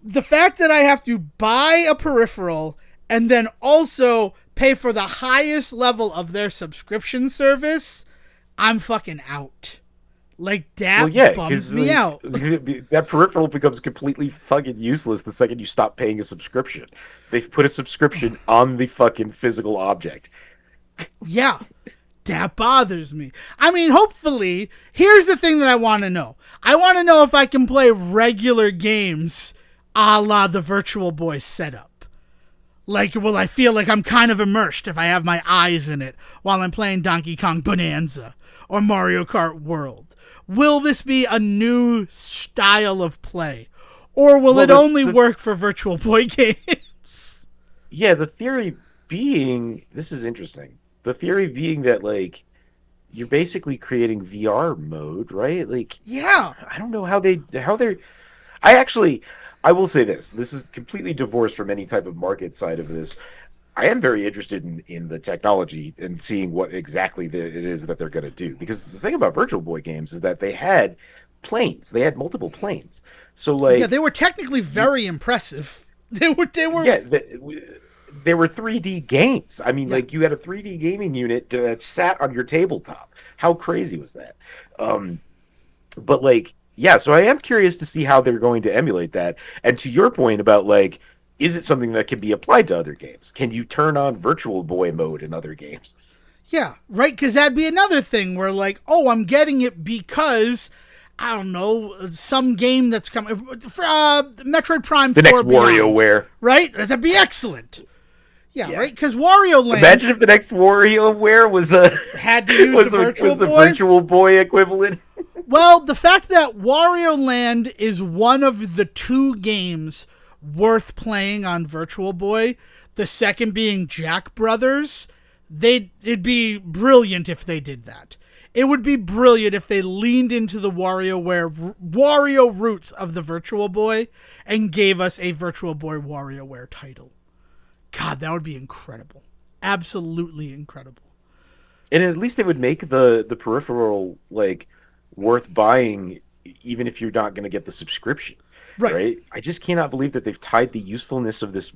The fact that I have to buy a peripheral and then also pay for the highest level of their subscription service, I'm fucking out. Like, that bums me out. That peripheral becomes completely fucking useless the second you stop paying a subscription. They've put a subscription on the fucking physical object. Yeah, that bothers me. I mean, hopefully, here's the thing that I want to know. I want to know if I can play regular games a la the Virtual Boy setup. Like, will I feel like I'm kind of immersed if I have my eyes in it while I'm playing Donkey Kong Bonanza or Mario Kart World? Will this be a new style of play? Or will it only work for Virtual Boy games? Yeah, the theory being... This is interesting. The theory being that, like, you're basically creating VR mode, right? Like... Yeah. I don't know how they're... I will say this. This is completely divorced from any type of market side of this. I am very interested in the technology and seeing what exactly it is that they're going to do. Because the thing about Virtual Boy games is that they had planes. They had multiple planes. So, like... Yeah, they were technically very impressive. They were... Yeah, they were 3D games. I mean, like, you had a 3D gaming unit that sat on your tabletop. How crazy was that? But, like, yeah, so I am curious to see how they're going to emulate that. And to your point about, like, is it something that can be applied to other games? Can you turn on Virtual Boy mode in other games? Yeah, right, because that'd be another thing where, like, oh, I'm getting it because, I don't know, some game that's coming, Metroid Prime 4 The next Beyond, WarioWare. Right? That'd be excellent. Yeah. Right? Because Wario Land... Imagine if the next WarioWare was had to use the Virtual Boy equivalent. Well, the fact that Wario Land is one of the 2 games worth playing on Virtual Boy, the second being Jack Brothers, it'd be brilliant if they did that. It would be brilliant if they leaned into the Wario roots of the Virtual Boy and gave us a Virtual Boy WarioWare title. God, that would be incredible. Absolutely incredible. And at least it would make the peripheral, like, worth buying, even if you're not going to get the subscription. Right? I just cannot believe that they've tied the usefulness of this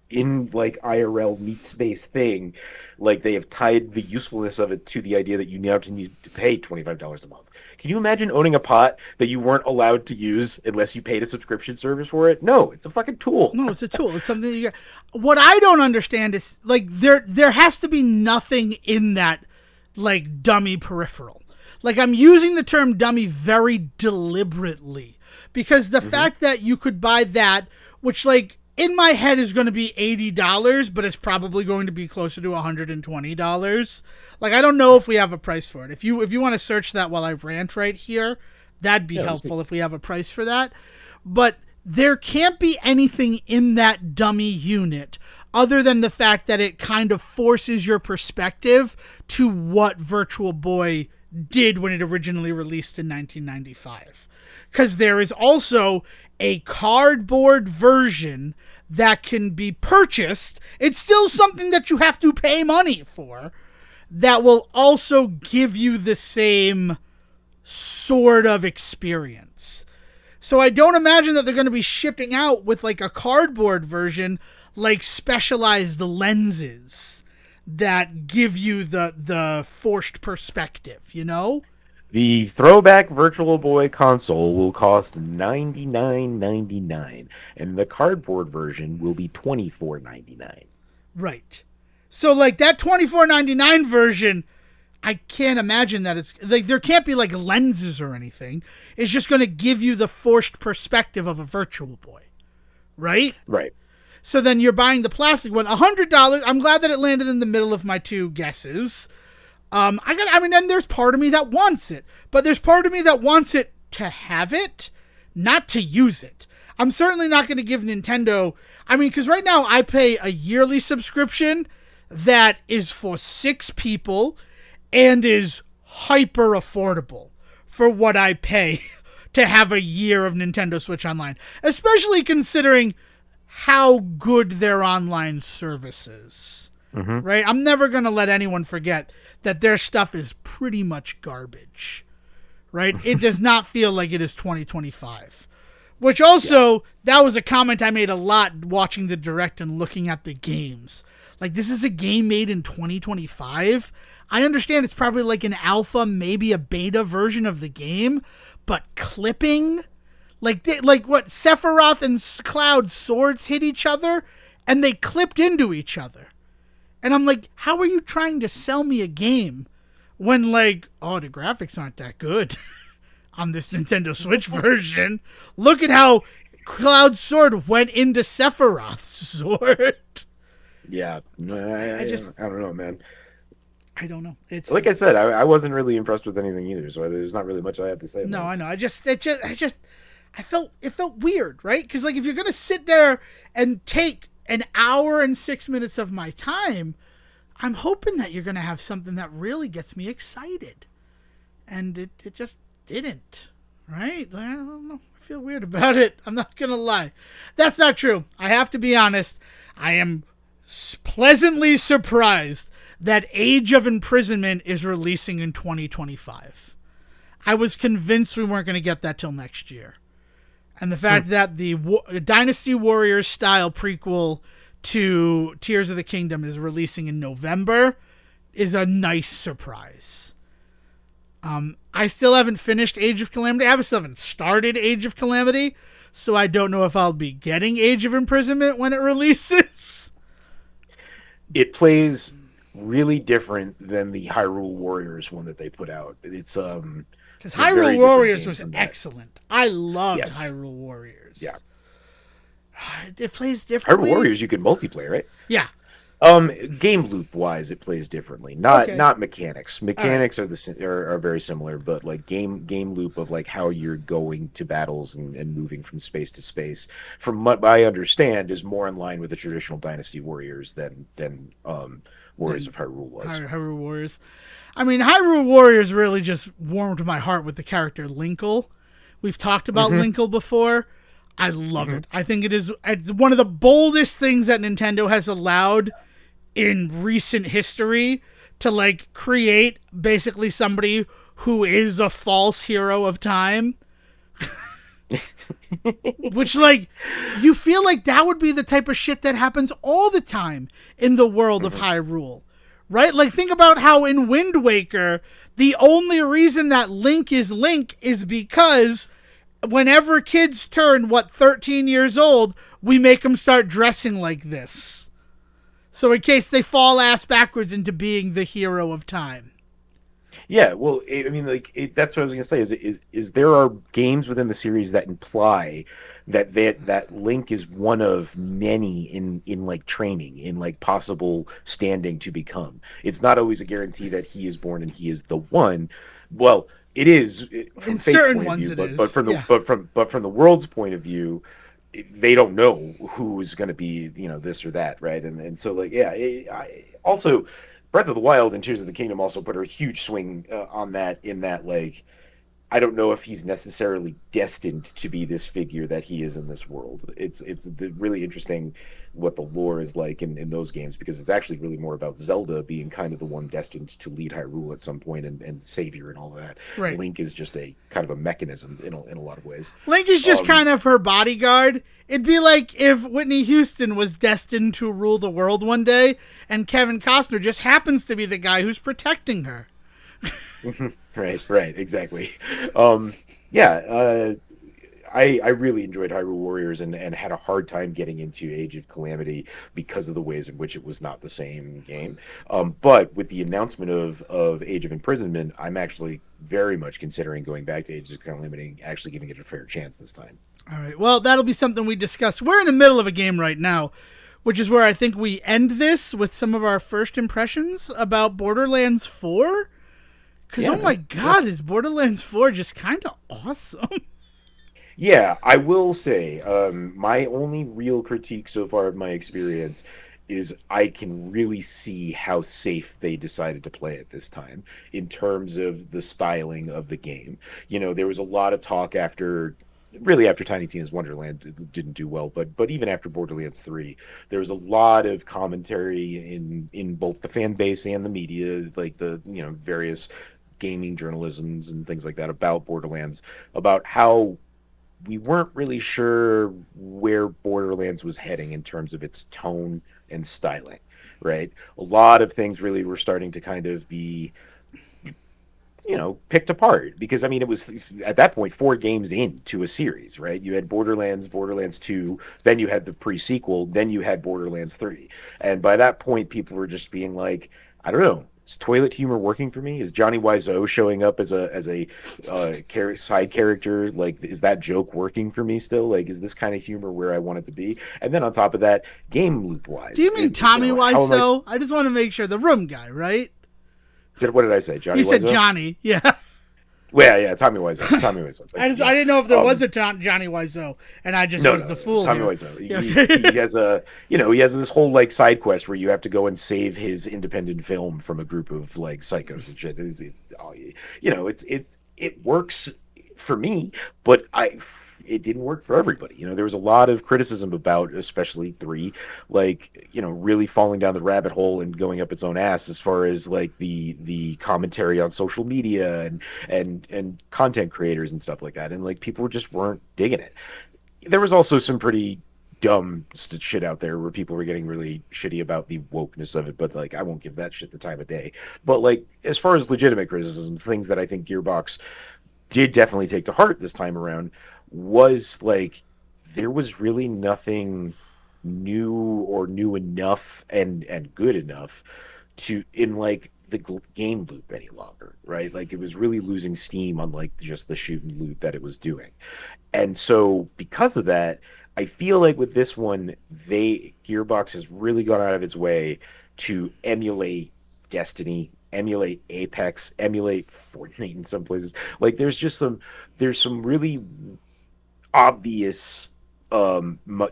in, like, IRL meat space thing, like they have tied the usefulness of it to the idea that you now need to pay $25 a month. Can you imagine owning a pot that you weren't allowed to use unless you paid a subscription service for it? No, it's a fucking tool. No, it's a tool. It's something you get. What I don't understand is, like, there has to be nothing in that, like, dummy peripheral. Like, I'm using the term dummy very deliberately because the fact that you could buy that, which, like, in my head is going to be $80, but it's probably going to be closer to $120. Like, I don't know if we have a price for it. If you want to search that while I rant right here, that'd be helpful if we have a price for that. But there can't be anything in that dummy unit other than the fact that it kind of forces your perspective to what Virtual Boy did when it originally released in 1995. Because there is also a cardboard version that can be purchased. It's still something that you have to pay money for, that will also give you the same sort of experience. So I don't imagine that they're going to be shipping out with, like, a cardboard version, like specialized lenses that give you the forced perspective, you know? The throwback Virtual Boy console will cost $99.99, and the cardboard version will be $24.99. Right. So like that $24.99 version, I can't imagine that it's like there can't be like lenses or anything. It's just going to give you the forced perspective of a Virtual Boy, right? Right. So then you're buying the plastic one, $100. I'm glad that it landed in the middle of my two guesses. And there's part of me that wants it, but there's part of me that wants it to have it, not to use it. I'm certainly not going to give Nintendo, because right now I pay a yearly subscription that is for 6 people and is hyper affordable for what I pay to have a year of Nintendo Switch Online, especially considering how good their online service is. Mm-hmm. Right? I'm never going to let anyone forget that their stuff is pretty much garbage, right? It does not feel like it is 2025, which also, that was a comment I made a lot watching the Direct and looking at the games. Like, this is a game made in 2025. I understand it's probably like an alpha, maybe a beta version of the game, but clipping, like what Sephiroth and Cloud's swords hit each other and they clipped into each other. And I'm like, how are you trying to sell me a game when, like, the graphics aren't that good on this Nintendo Switch version? Look at how Cloud's sword went into Sephiroth's sword. Yeah. I don't know, man. I don't know. It's like I said, I wasn't really impressed with anything either, so there's not really much I have to say. No, I know. It felt weird, right? Because, like, if you're going to sit there and take an hour and 6 minutes of my time, I'm hoping that you're going to have something that really gets me excited. And it just didn't, right? I don't know. I feel weird about it. I'm not going to lie. That's not true. I have to be honest. I am pleasantly surprised that Age of Imprisonment is releasing in 2025. I was convinced we weren't going to get that till next year. And the fact that the Dynasty Warriors style prequel to Tears of the Kingdom is releasing in November is a nice surprise. I still haven't finished Age of Calamity. I still haven't started Age of Calamity, so I don't know if I'll be getting Age of Imprisonment when it releases. It plays really different than the Hyrule Warriors one that they put out. It's because Hyrule Warriors was excellent. I loved Hyrule Warriors. Yeah. It plays differently. Hyrule Warriors, you can multiplayer, right? Yeah. Game loop wise, it plays differently. Not mechanics. Mechanics are very similar, but like game loop of like how you're going to battles and moving from space to space, from what I understand, is more in line with the traditional Dynasty Warriors than Warriors of Hyrule was. Hyrule Warriors. Hyrule Warriors really just warmed my heart with the character Linkle. We've talked about Linkle before. I love it. I think it's one of the boldest things that Nintendo has allowed in recent history to like create basically somebody who is a false hero of time. Which, like, you feel like that would be the type of shit that happens all the time in the world of Hyrule. Right? Like, think about how in Wind Waker, the only reason that Link is because whenever kids turn, 13 years old, we make them start dressing like this. So in case they fall ass backwards into being the hero of time. Yeah, well, that's what I was gonna say. Is there are games within the series that imply that Link is one of many in like training, in like possible standing to become. It's not always a guarantee that he is born and he is the one. Well, it is from in Fate's certain point ones of view, it is. but from the world's point of view, they don't know who is going to be, this or that, right? And so like, also Breath of the Wild and Tears of the Kingdom also put a huge swing on that, in that, like, I don't know if he's necessarily destined to be this figure that he is in this world. It's really interesting what the lore is like in those games, because it's actually really more about Zelda being kind of the one destined to lead Hyrule at some point and savior and all of that. Right. Link is just a kind of a mechanism in a lot of ways. Link is just kind of her bodyguard. It'd be like if Whitney Houston was destined to rule the world one day and Kevin Costner just happens to be the guy who's protecting her. Right, exactly. Um, yeah, I really enjoyed Hyrule Warriors and had a hard time getting into Age of Calamity because of the ways in which it was not the same game. But with the announcement of Age of Imprisonment, I'm actually very much considering going back to Age of Calamity and actually giving it a fair chance this time. All right. Well, that'll be something we discuss. We're in the middle of a game right now, which is where I think we end this with some of our first impressions about Borderlands 4. Because, Yeah, oh my man. Yeah. God, is Borderlands 4 just kind of awesome? Yeah, I will say, my only real critique so far of my experience is I can really see how safe they decided to play it this time in terms of the styling of the game. You know, there was a lot of talk really after Tiny Tina's Wonderland didn't do well, but even after Borderlands 3, there was a lot of commentary in both the fan base and the media, like the, various gaming journalisms and things like that about Borderlands, about how we weren't really sure where Borderlands was heading in terms of its tone and styling, right? A lot of things really were starting to kind of be, picked apart because I mean it was at that point 4 games into a series, right? You had Borderlands, Borderlands 2, then you had the pre-sequel, then you had Borderlands 3. And by that point people were just being like, I don't know, is toilet humor working for me? Is Johnny Wiseau showing up as a side character? Like, is that joke working for me still? Like, is this kind of humor where I want it to be? And then on top of that, game loop Do wise, you mean Tommy how am I? Wiseau? I just want to make sure. The room guy, right? What did I say? Johnny You said Wiseau? Johnny. Yeah. Well, yeah, Tommy Wiseau. Tommy Wiseau. I Yeah. didn't know if there was Um, a Johnny Wiseau, and I just no, was no, the no. fool Tommy here. Wiseau. Yeah. He has he has this whole like side quest where you have to go and save his independent film from a group of like psychos and shit. It works for me, but it didn't work for everybody. There was a lot of criticism about, especially 3, like, really falling down the rabbit hole and going up its own ass as far as like the commentary on social media and content creators and stuff like that. And like people just weren't digging it. There was also some pretty dumb shit out there where people were getting really shitty about the wokeness of it, but like I won't give that shit the time of day. But like as far as legitimate criticisms, things that I think Gearbox did definitely take to heart this time around was like there was really nothing new or new enough and good enough to in like the game loop any longer, right? Like it was really losing steam on like just the shoot and loot that it was doing. And so because of that, I feel like with this one, Gearbox has really gone out of its way to emulate Destiny, emulate Apex, emulate Fortnite in some places. Like there's some really obvious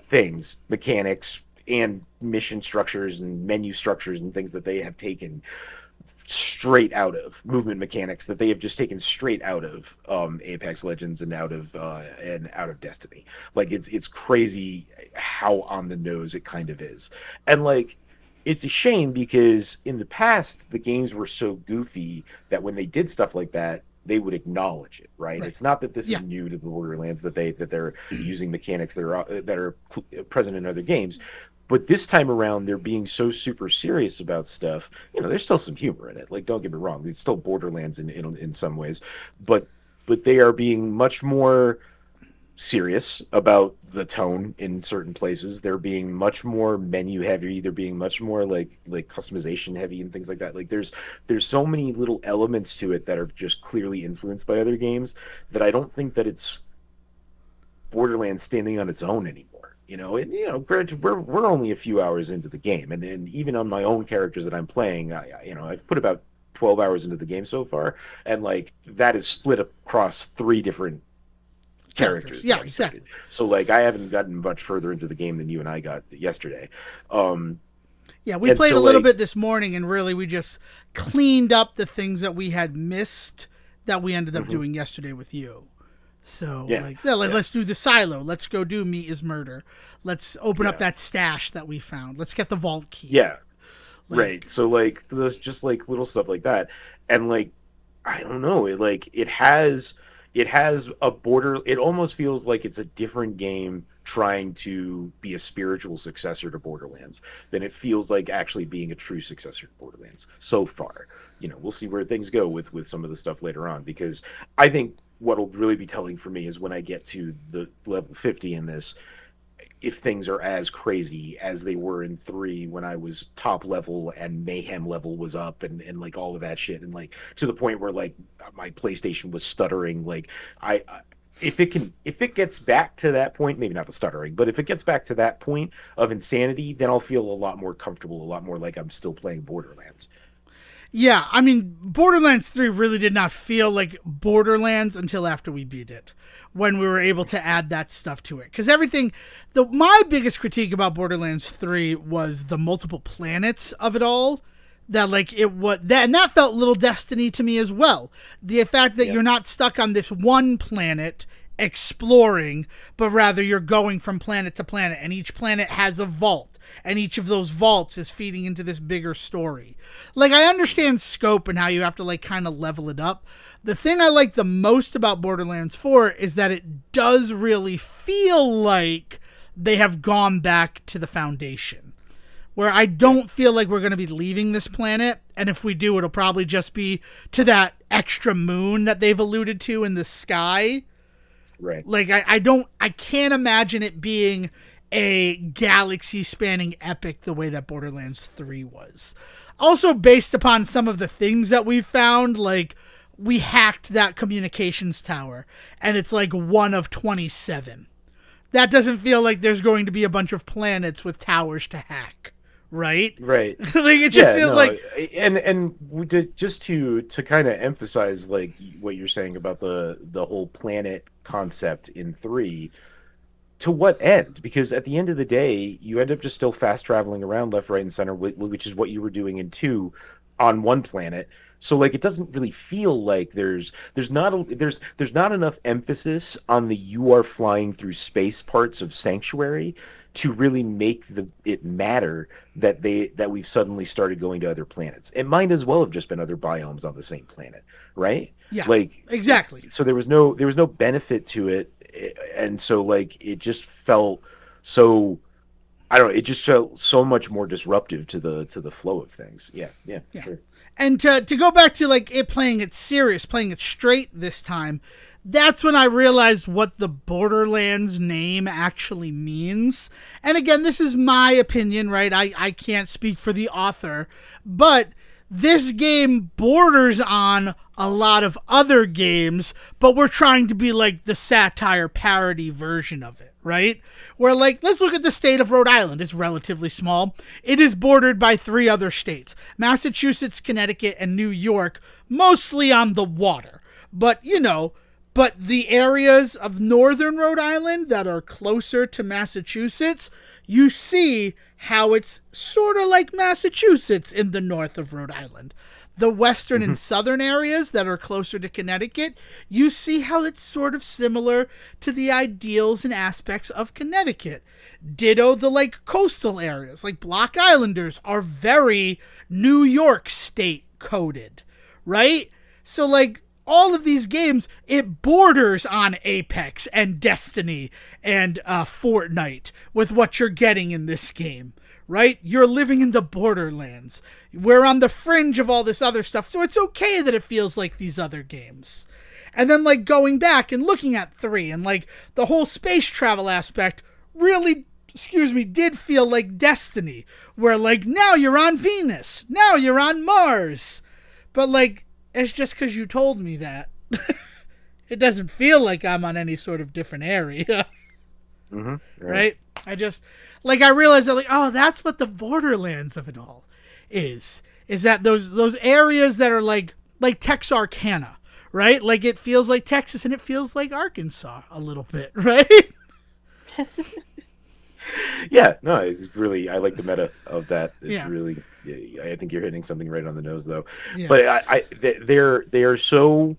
things, mechanics and mission structures and menu structures and things that they have taken straight out of movement mechanics that they have just taken straight out of Apex Legends and out of Destiny. Like it's crazy how on the nose it kind of is. And like it's a shame because in the past the games were so goofy that when they did stuff like that they would acknowledge it, right? Right. It's not that this Yeah. is new to the Borderlands that they're using mechanics that are present in other games, but this time around they're being so super serious about stuff. There's still some humor in it. Like, don't get me wrong, it's still Borderlands in some ways, but they are being much more serious about the tone in certain places. They're being much more menu heavy. They're being much more like customization heavy and things like that. Like there's so many little elements to it that are just clearly influenced by other games that I don't think that it's Borderlands standing on its own anymore. Granted, we're only a few hours into the game, and even on my own characters that I'm playing, I've put about 12 hours into the game so far, and like that is split across 3 different characters Yeah, that I've exactly. started. So like I haven't gotten much further into the game than you and I got yesterday. Um Yeah, we and played so a little like bit this morning, and really we just cleaned up the things that we had missed that we ended up mhm, doing yesterday with you. So, yeah. like, yeah, Yeah. let's do the silo. Let's go do Meat is Murder. Let's open up Yeah. that stash that we found. Let's get the vault key. Yeah. Right. Like, So like there's just like little stuff like that. And like I don't know, it has a border. It almost feels like it's a different game trying to be a spiritual successor to Borderlands than it feels like actually being a true successor to Borderlands so far. we'll see where things go with some of the stuff later on, because I think what'll really be telling for me is when I get to the level 50 in this, if things are as crazy as they were in 3 when I was top level and mayhem level was up, and like all of that shit, and like to the point where like my PlayStation was stuttering. Like if it gets back to that point, maybe not the stuttering, but if it gets back to that point of insanity, then I'll feel a lot more comfortable, a lot more like I'm still playing Borderlands. Yeah, I mean, Borderlands 3 really did not feel like Borderlands until after we beat it, when we were able to add that stuff to it. Because my biggest critique about Borderlands 3 was the multiple planets of it all. That and that felt little Destiny to me as well. The fact that you're not stuck on this one planet exploring, but rather you're going from planet to planet, and each planet has a vault, and each of those vaults is feeding into this bigger story. Like, I understand scope and how you have to like kind of level it up. The thing I like the most about Borderlands 4 is that it does really feel like they have gone back to the foundation, where I don't feel like we're going to be leaving this planet, and if we do, it'll probably just be to that extra moon that they've alluded to in the sky. Right. Like, I can't imagine it being a galaxy-spanning epic the way that Borderlands 3 was. Also, based upon some of the things that we've found, like, we hacked that communications tower, and it's like 1 of 27. That doesn't feel like there's going to be a bunch of planets with towers to hack, right? Right. Like, it just feels like... And we did, just to kind of emphasize, like, what you're saying about the whole planet concept in 3, to what end? Because at the end of the day, you end up just still fast traveling around left, right, and center, which is what you were doing in 2 on one planet. So like, it doesn't really feel like there's not enough emphasis on the you are flying through space parts of Sanctuary to really make it matter that we've suddenly started going to other planets. It might as well have just been other biomes on the same planet, right? Yeah, like exactly. So there was no benefit to it, and so like it just felt so, I don't know, it just felt so much more disruptive to the flow of things. Yeah, sure. And to go back to like it playing it serious, playing it straight this time, that's when I realized what the Borderlands name actually means. And again, this is my opinion, right? I can't speak for the author, but this game borders on a lot of other games, but we're trying to be like the satire parody version of it, right? Where like, let's look at the state of Rhode Island. It's relatively small. It is bordered by 3 other states: Massachusetts, Connecticut, and New York, mostly on the water. But the areas of northern Rhode Island that are closer to Massachusetts, you see how it's sort of like Massachusetts in the north of Rhode Island. The western and southern areas that are closer to Connecticut, you see how it's sort of similar to the ideals and aspects of Connecticut. Ditto the like coastal areas, like Block Islanders are very New York state coded, right? So like, all of these games, it borders on Apex and Destiny and Fortnite with what you're getting in this game, right? You're living in the Borderlands. We're on the fringe of all this other stuff, so it's okay that it feels like these other games. And then, like, going back and looking at 3 and, like, the whole space travel aspect really, did feel like Destiny, where, like, now you're on Venus, now you're on Mars. But, like, it's just because you told me that. It doesn't feel like I'm on any sort of different area. Right? I realized that, like, oh, that's what the Borderlands of it all is that those areas that are like Texarkana, right? Like, it feels like Texas and it feels like Arkansas a little bit, right? Yeah, no, it's really, I like the meta of that. It's really, I think you're hitting something right on the nose, though. Yeah. But they are so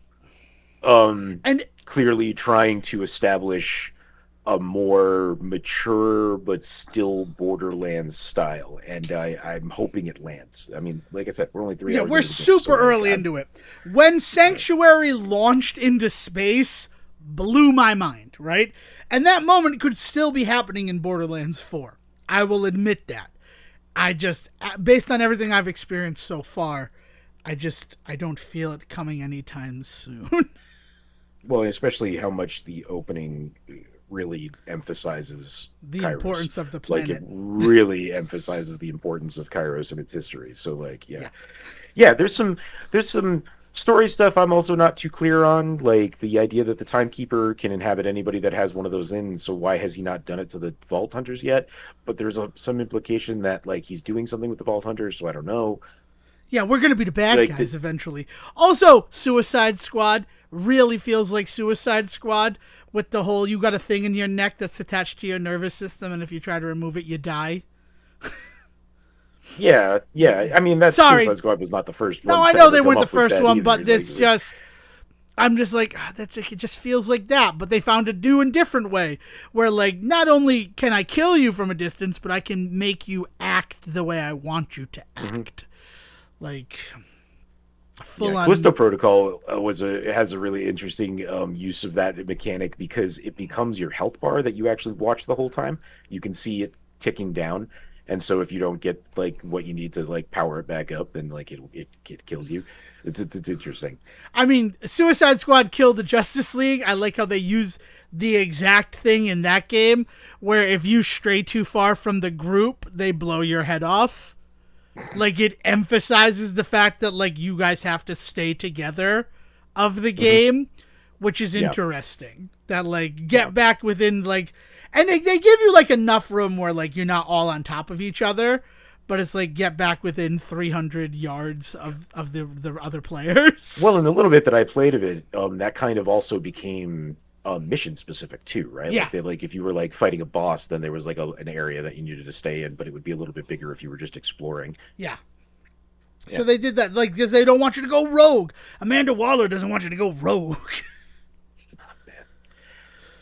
and clearly trying to establish a more mature but still Borderlands style, and I'm hoping it lands. I mean, like I said, we're only 3 hours. We're super early into it. When Sanctuary launched into space, blew my mind, right? And that moment could still be happening in Borderlands 4. I will admit that. I just, based on everything I've experienced so far, I don't feel it coming anytime soon. Well, especially how much the opening really emphasizes The Kairos. importance of the Like, planet. it really emphasizes the importance of Kairos and its history. So, like, Yeah. yeah. There's some story stuff I'm also not too clear on, like the idea that the Timekeeper can inhabit anybody that has one of those in. So why has he not done it to the Vault Hunters yet? But there's some implication that like he's doing something with the Vault Hunters. So I don't know. Yeah, we're going to be the bad Like, guys eventually. Also, Suicide Squad really feels like Suicide Squad with the whole you got a thing in your neck that's attached to your nervous system, and if you try to remove it, you die. Yeah. I mean, that Sorry. Suicide Squad was not the first No, one. I know they weren't the first one, but it's just... I'm just like, that's it just feels like that. But they found a new and different way where, like, not only can I kill you from a distance, but I can make you act the way I want you to act. Like, full on. Callisto Protocol has a really interesting use of that mechanic because it becomes your health bar that you actually watch the whole time. You can see it ticking down, and so if you don't get like what you need to like power it back up, then like it kills you. It's interesting. I mean, Suicide Squad killed the Justice League. I like how they use the exact thing in that game where if you stray too far from the group, they blow your head off. Like, it emphasizes the fact that, like, you guys have to stay together of the game, which is interesting. That, like, get back within, like... And they give you, like, enough room where, like, you're not all on top of each other, but it's, like, get back within 300 yards of the other players. Well, in the little bit that I played of it, that kind of also became mission specific too, right? Yeah. Like if you were like fighting a boss, then there was like an area that you needed to stay in, but it would be a little bit bigger if you were just exploring. Yeah. So they did that, like, because they don't want you to go rogue. Amanda Waller doesn't want you to go rogue.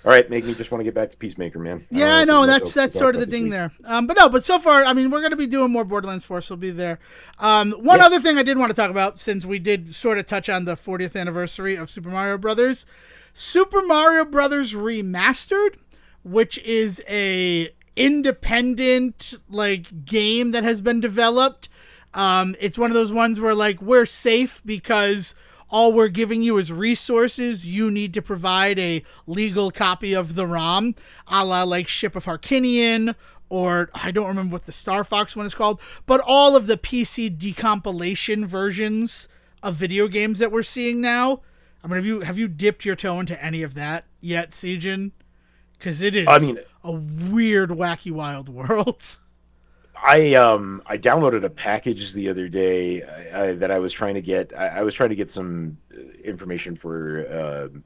All right, make me just want to get back to Peacemaker, man. Yeah, I know. That's sort of the ding there. But so far, I mean, we're going to be doing more Borderlands 4, so we'll be there. One other thing I did want to talk about, since we did sort of touch on the 40th anniversary of Super Mario Brothers. Super Mario Brothers Remastered, which is a independent, like, game that has been developed. It's one of those ones where, like, we're safe because... all we're giving you is resources. You need to provide a legal copy of the ROM, a la like Ship of Harkinian, or I don't remember what the Star Fox one is called, but all of the PC decompilation versions of video games that we're seeing now. I mean, have you dipped your toe into any of that yet, Sejin? Because it is a weird, wacky, wild world. I downloaded a package the other day that I was trying to get. I was trying to get some information for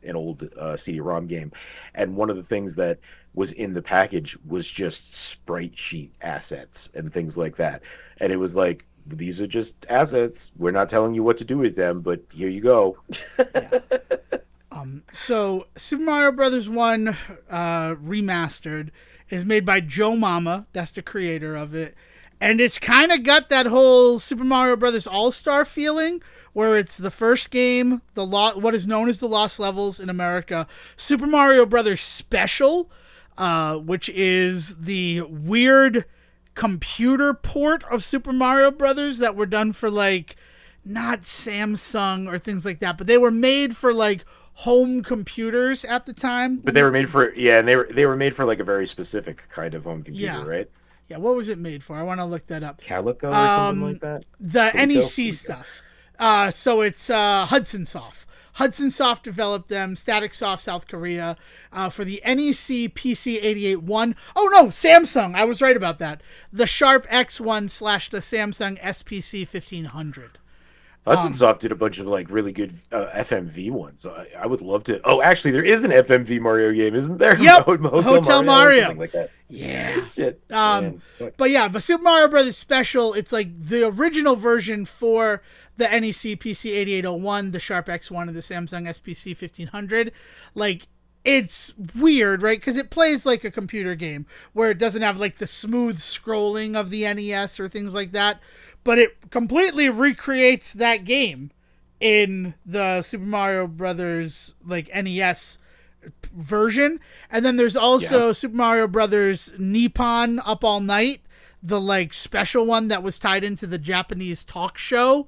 an old CD-ROM game, and one of the things that was in the package was just sprite sheet assets and things like that. And it was like, these are just assets. We're not telling you what to do with them, but here you go. Yeah. So Super Mario Brothers 1 Remastered is made by Joe Mama. That's the creator of it. And it's kind of got that whole Super Mario Brothers All-Star feeling, where it's the first game, what is known as the Lost Levels in America, Super Mario Brothers Special, which is the weird computer port of Super Mario Brothers that were done for, like, not Samsung or things like that, but they were made for, like, home computers at the time. But they were made for and they were made for like a very specific kind of home computer, right? Yeah, what was it made for? I want to look that up. Calico or something like that? The NEC stuff. So it's Hudson Soft. Hudson Soft developed them, Static Soft South Korea, for the NEC PC88-1. Oh no, Samsung. I was right about that. The Sharp X1 / the Samsung SPC 1500. Hudson Soft did a bunch of like really good FMV ones. I would love to. Oh, actually, there is an FMV Mario game, isn't there? Yep, Hotel Mario. Something like that. Yeah. Shit. But Super Mario Brothers Special, it's like the original version for the NEC PC8801, the Sharp X1, and the Samsung SPC 1500. Like, it's weird, right? Because it plays like a computer game where it doesn't have like the smooth scrolling of the NES or things like that. But it completely recreates that game in the Super Mario Brothers like NES version. And then there's also Super Mario Brothers Nippon Up All Night, the like special one that was tied into the Japanese talk show.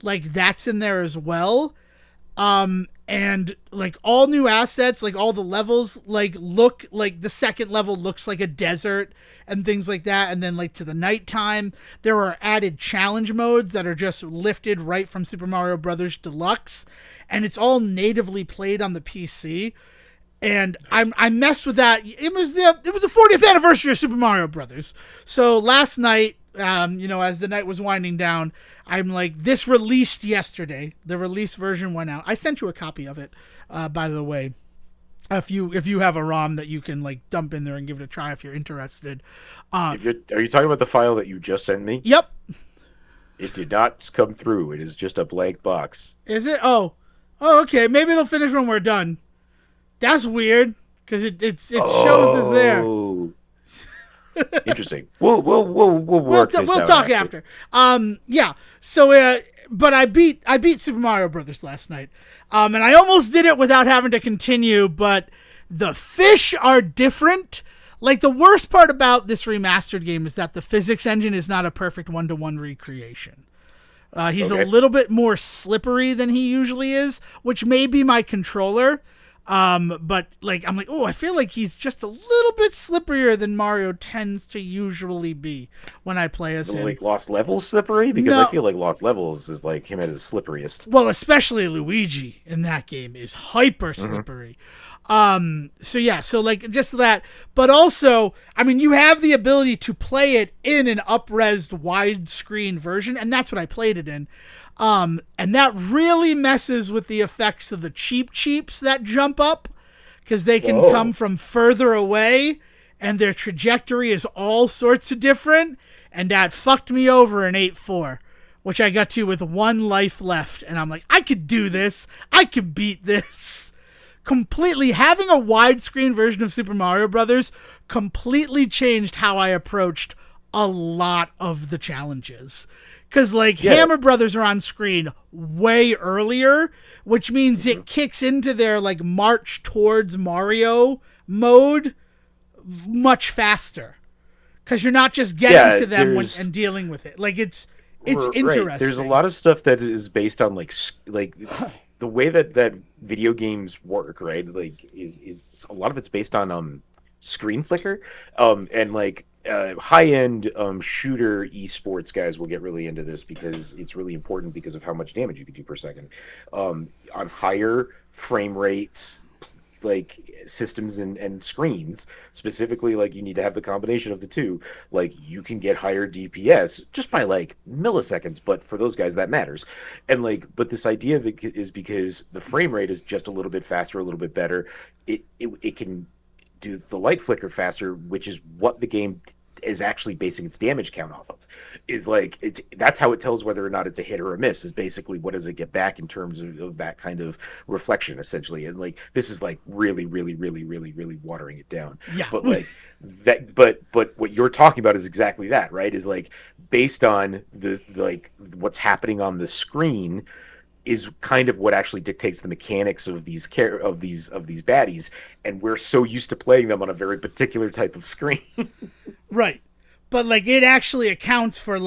like that's in there as well. And like all new assets, like all the levels, like look like the second level looks like a desert and things like that. And then like to the nighttime, there are added challenge modes that are just lifted right from Super Mario Brothers Deluxe, and it's all natively played on the PC. And I messed with that. It was the 40th anniversary of Super Mario Brothers. So last night, as the night was winding down, I'm like, this released yesterday. The release version went out. I sent you a copy of it, by the way. If you have a ROM that you can like dump in there and give it a try if you're interested. Are you talking about the file that you just sent me? Yep. It did not come through. It is just a blank box. Is it? Oh, okay. Maybe it'll finish when we're done. That's weird because it shows us there. Interesting. We'll work this out. We'll talk after. Yeah. So, but I beat Super Mario Brothers last night. And I almost did it without having to continue. But the fish are different. Like the worst part about this remastered game is that the physics engine is not a perfect 1-to-1 recreation. He's a little bit more slippery than he usually is, which may be my controller. But like, I'm like, oh, I feel like he's just a little bit slipperier than Mario tends to usually be when I play as him. Like Lost Levels slippery? Because I feel like Lost Levels is like him at his slipperiest. Well, especially Luigi in that game is hyper slippery. So like just that, but also, I mean, you have the ability to play it in an up-resed widescreen version, and that's what I played it in. And that really messes with the effects of the cheeps that jump up, because they can come from further away, and their trajectory is all sorts of different, and that fucked me over in 8-4, which I got to with 1 life left, and I'm like, I could do this. I could beat this. Completely having a widescreen version of Super Mario Brothers completely changed how I approached a lot of the challenges. Because, Hammer Brothers are on screen way earlier, which means it kicks into their, march towards Mario mode much faster. Because you're not just getting to them and dealing with it. It's interesting. Right. There's a lot of stuff that is based on, the way that video games work, right? Is a lot of it's based on screen flicker, and high-end shooter esports guys will get really into this because it's really important because of how much damage you can do per second. On higher frame rates, systems and screens, specifically, you need to have the combination of the two. You can get higher DPS just by milliseconds, but for those guys that matters. And but this idea that is because the frame rate is just a little bit faster, a little bit better. It can do the light flicker faster, which is what the game is actually basing its damage count off of. That's how it tells whether or not it's a hit or a miss, is basically what does it get back in terms of that kind of reflection, essentially. And this is really, really, really, really, really watering it down. Yeah. But but what you're talking about is exactly that, right? Is based on the what's happening on the screen is kind of what actually dictates the mechanics of these baddies, and we're so used to playing them on a very particular type of screen. Right. But it actually accounts for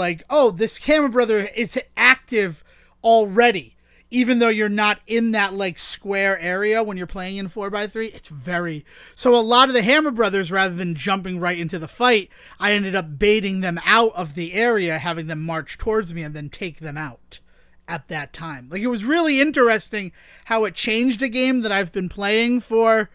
this camera brother is active already, even though you're not in that square area when you're playing in 4x3. It's very, so a lot of the Hammer Brothers, rather than jumping right into the fight, I ended up baiting them out of the area, having them march towards me and then take them out at that time. It was really interesting how it changed a game that I've been playing for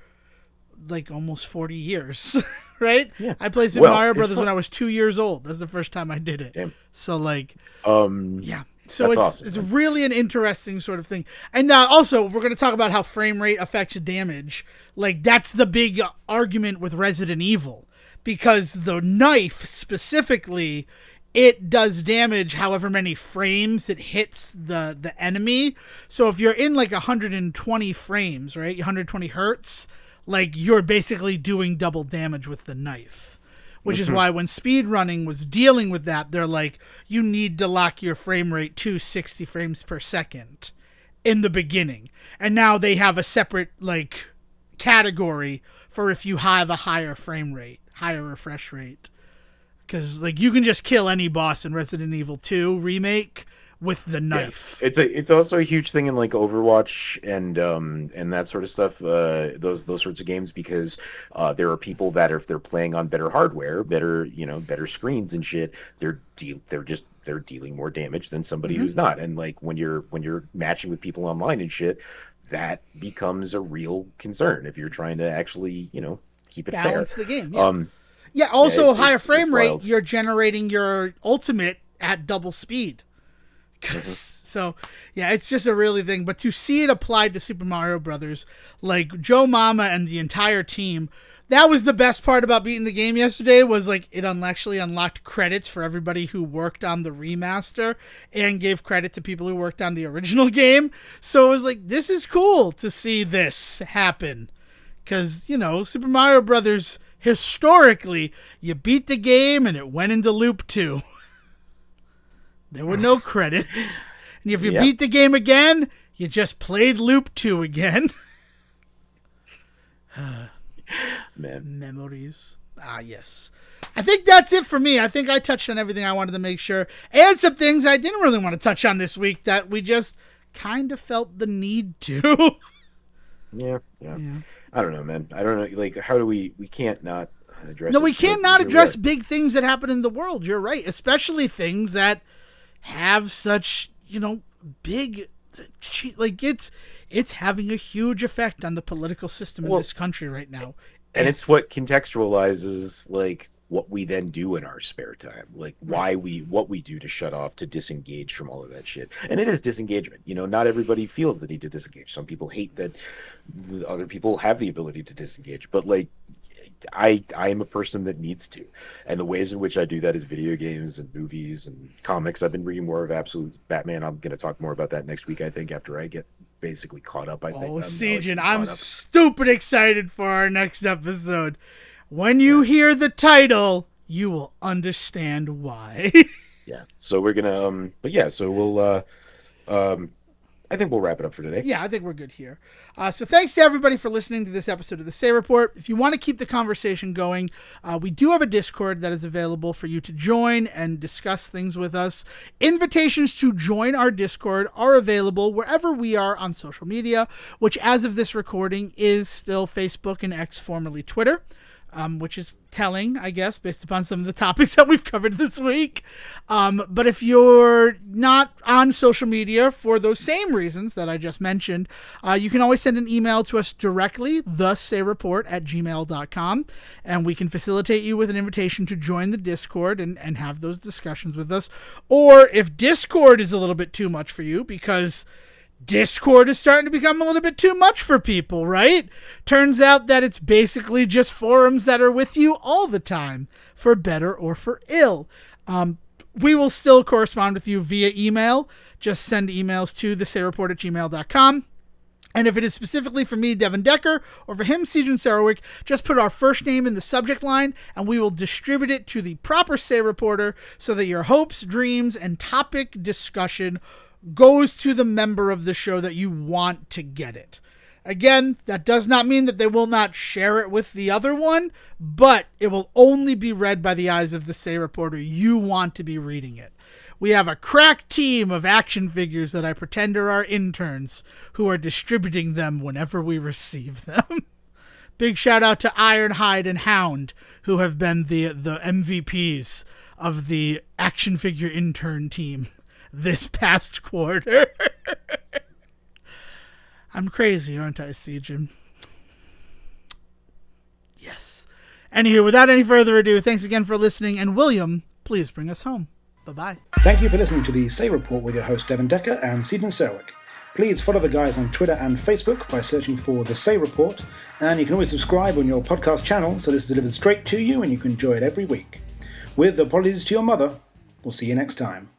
almost 40 years. Right? Yeah. I played Super Mario Brothers when I was 2 years old. That's the first time I did it. Damn. So yeah. So that's it's awesome, it's really an interesting sort of thing. And also, if we're going to talk about how frame rate affects damage, that's the big argument with Resident Evil, because the knife specifically, it does damage however many frames it hits the enemy. So if you're in 120 frames, right, 120 hertz, you're basically doing double damage with the knife, which is why when speedrunning was dealing with that, they're you need to lock your frame rate to 60 frames per second in the beginning. And now they have a separate category for if you have a higher frame rate, higher refresh rate. Because you can just kill any boss in Resident Evil 2 Remake with the knife. Yeah. It's also a huge thing in like Overwatch and that sort of stuff. Those sorts of games, because there are people that if they're playing on better hardware, better screens and shit, they're dealing more damage than somebody who's not. And like when you're matching with people online and shit, that becomes a real concern if you're trying to actually keep it balance fair. The game. Yeah. Also, higher frame rate. Wild. You're generating your ultimate at double speed. So, yeah, it's just a really thing. But to see it applied to Super Mario Brothers, like Joe Mama and the entire team, that was the best part about beating the game yesterday. Was like it actually unlocked credits for everybody who worked on the remaster and gave credit to people who worked on the original game. So it was like, this is cool to see this happen, because Super Mario Brothers, historically, you beat the game and it went into loop 2. There were no credits. And if you beat the game again, you just played loop 2 again. Man. Memories. Ah, yes. I think that's it for me. I think I touched on everything I wanted to make sure. And some things I didn't really want to touch on this week that we just kind of felt the need to. Yeah. I don't know, man. I don't know. Like, how do we can't not address No, we can't not address big things that happen in the world. You're right. Especially things that have such, big, like it's having a huge effect on the political system in this country right now. And it's what contextualizes like what we then do in our spare time, like what we do to shut off, to disengage from all of that shit. And it is disengagement. Not everybody feels the need to disengage. Some people hate that other people have the ability to disengage, but like I am a person that needs to, and the ways in which I do that is video games and movies and comics. I've been reading more of Absolute Batman. I'm going to talk more about that next week, I think, after I get basically caught up. I think. Oh, Siegen, I'm stupid excited for our next episode. When you hear the title, you will understand why. Yeah. So we're gonna, but yeah. So we'll, I think we'll wrap it up for today. Yeah, I think we're good here. So thanks to everybody for listening to this episode of the Say Report. If you want to keep the conversation going, we do have a Discord that is available for you to join and discuss things with us. Invitations to join our Discord are available wherever we are on social media, which as of this recording is still Facebook and X, formerly Twitter. Which is telling, I guess, based upon some of the topics that we've covered this week. But if you're not on social media for those same reasons that I just mentioned, you can always send an email to us directly, thesayreport@gmail.com, and we can facilitate you with an invitation to join the Discord and have those discussions with us. Or if Discord is a little bit too much for you, because Discord is starting to become a little bit too much for people, right? Turns out that it's basically just forums that are with you all the time, for better or for ill. We will still correspond with you via email. Just send emails to thesayreport@gmail.com. And if it is specifically for me, Devin Decker, or for him, Siegen Sarowick, just put our first name in the subject line, and we will distribute it to the proper Say Reporter so that your hopes, dreams, and topic discussion goes to the member of the show that you want to get it. Again, that does not mean that they will not share it with the other one, but it will only be read by the eyes of the Say Reporter you want to be reading it. We have a crack team of action figures that I pretend are our interns who are distributing them whenever we receive them. Big shout out to Ironhide and Hound, who have been the MVPs of the action figure intern team this past quarter. I'm crazy, aren't I, Siegen? Yes. Anywho, without any further ado, thanks again for listening, and William, please bring us home. Bye-bye. Thank you for listening to the Say Report with your host Devin Decker and Siegen Sarowick. Please follow the guys on Twitter and Facebook by searching for The Say Report, and you can always subscribe on your podcast channel so this is delivered straight to you and you can enjoy it every week. With apologies to your mother, we'll see you next time.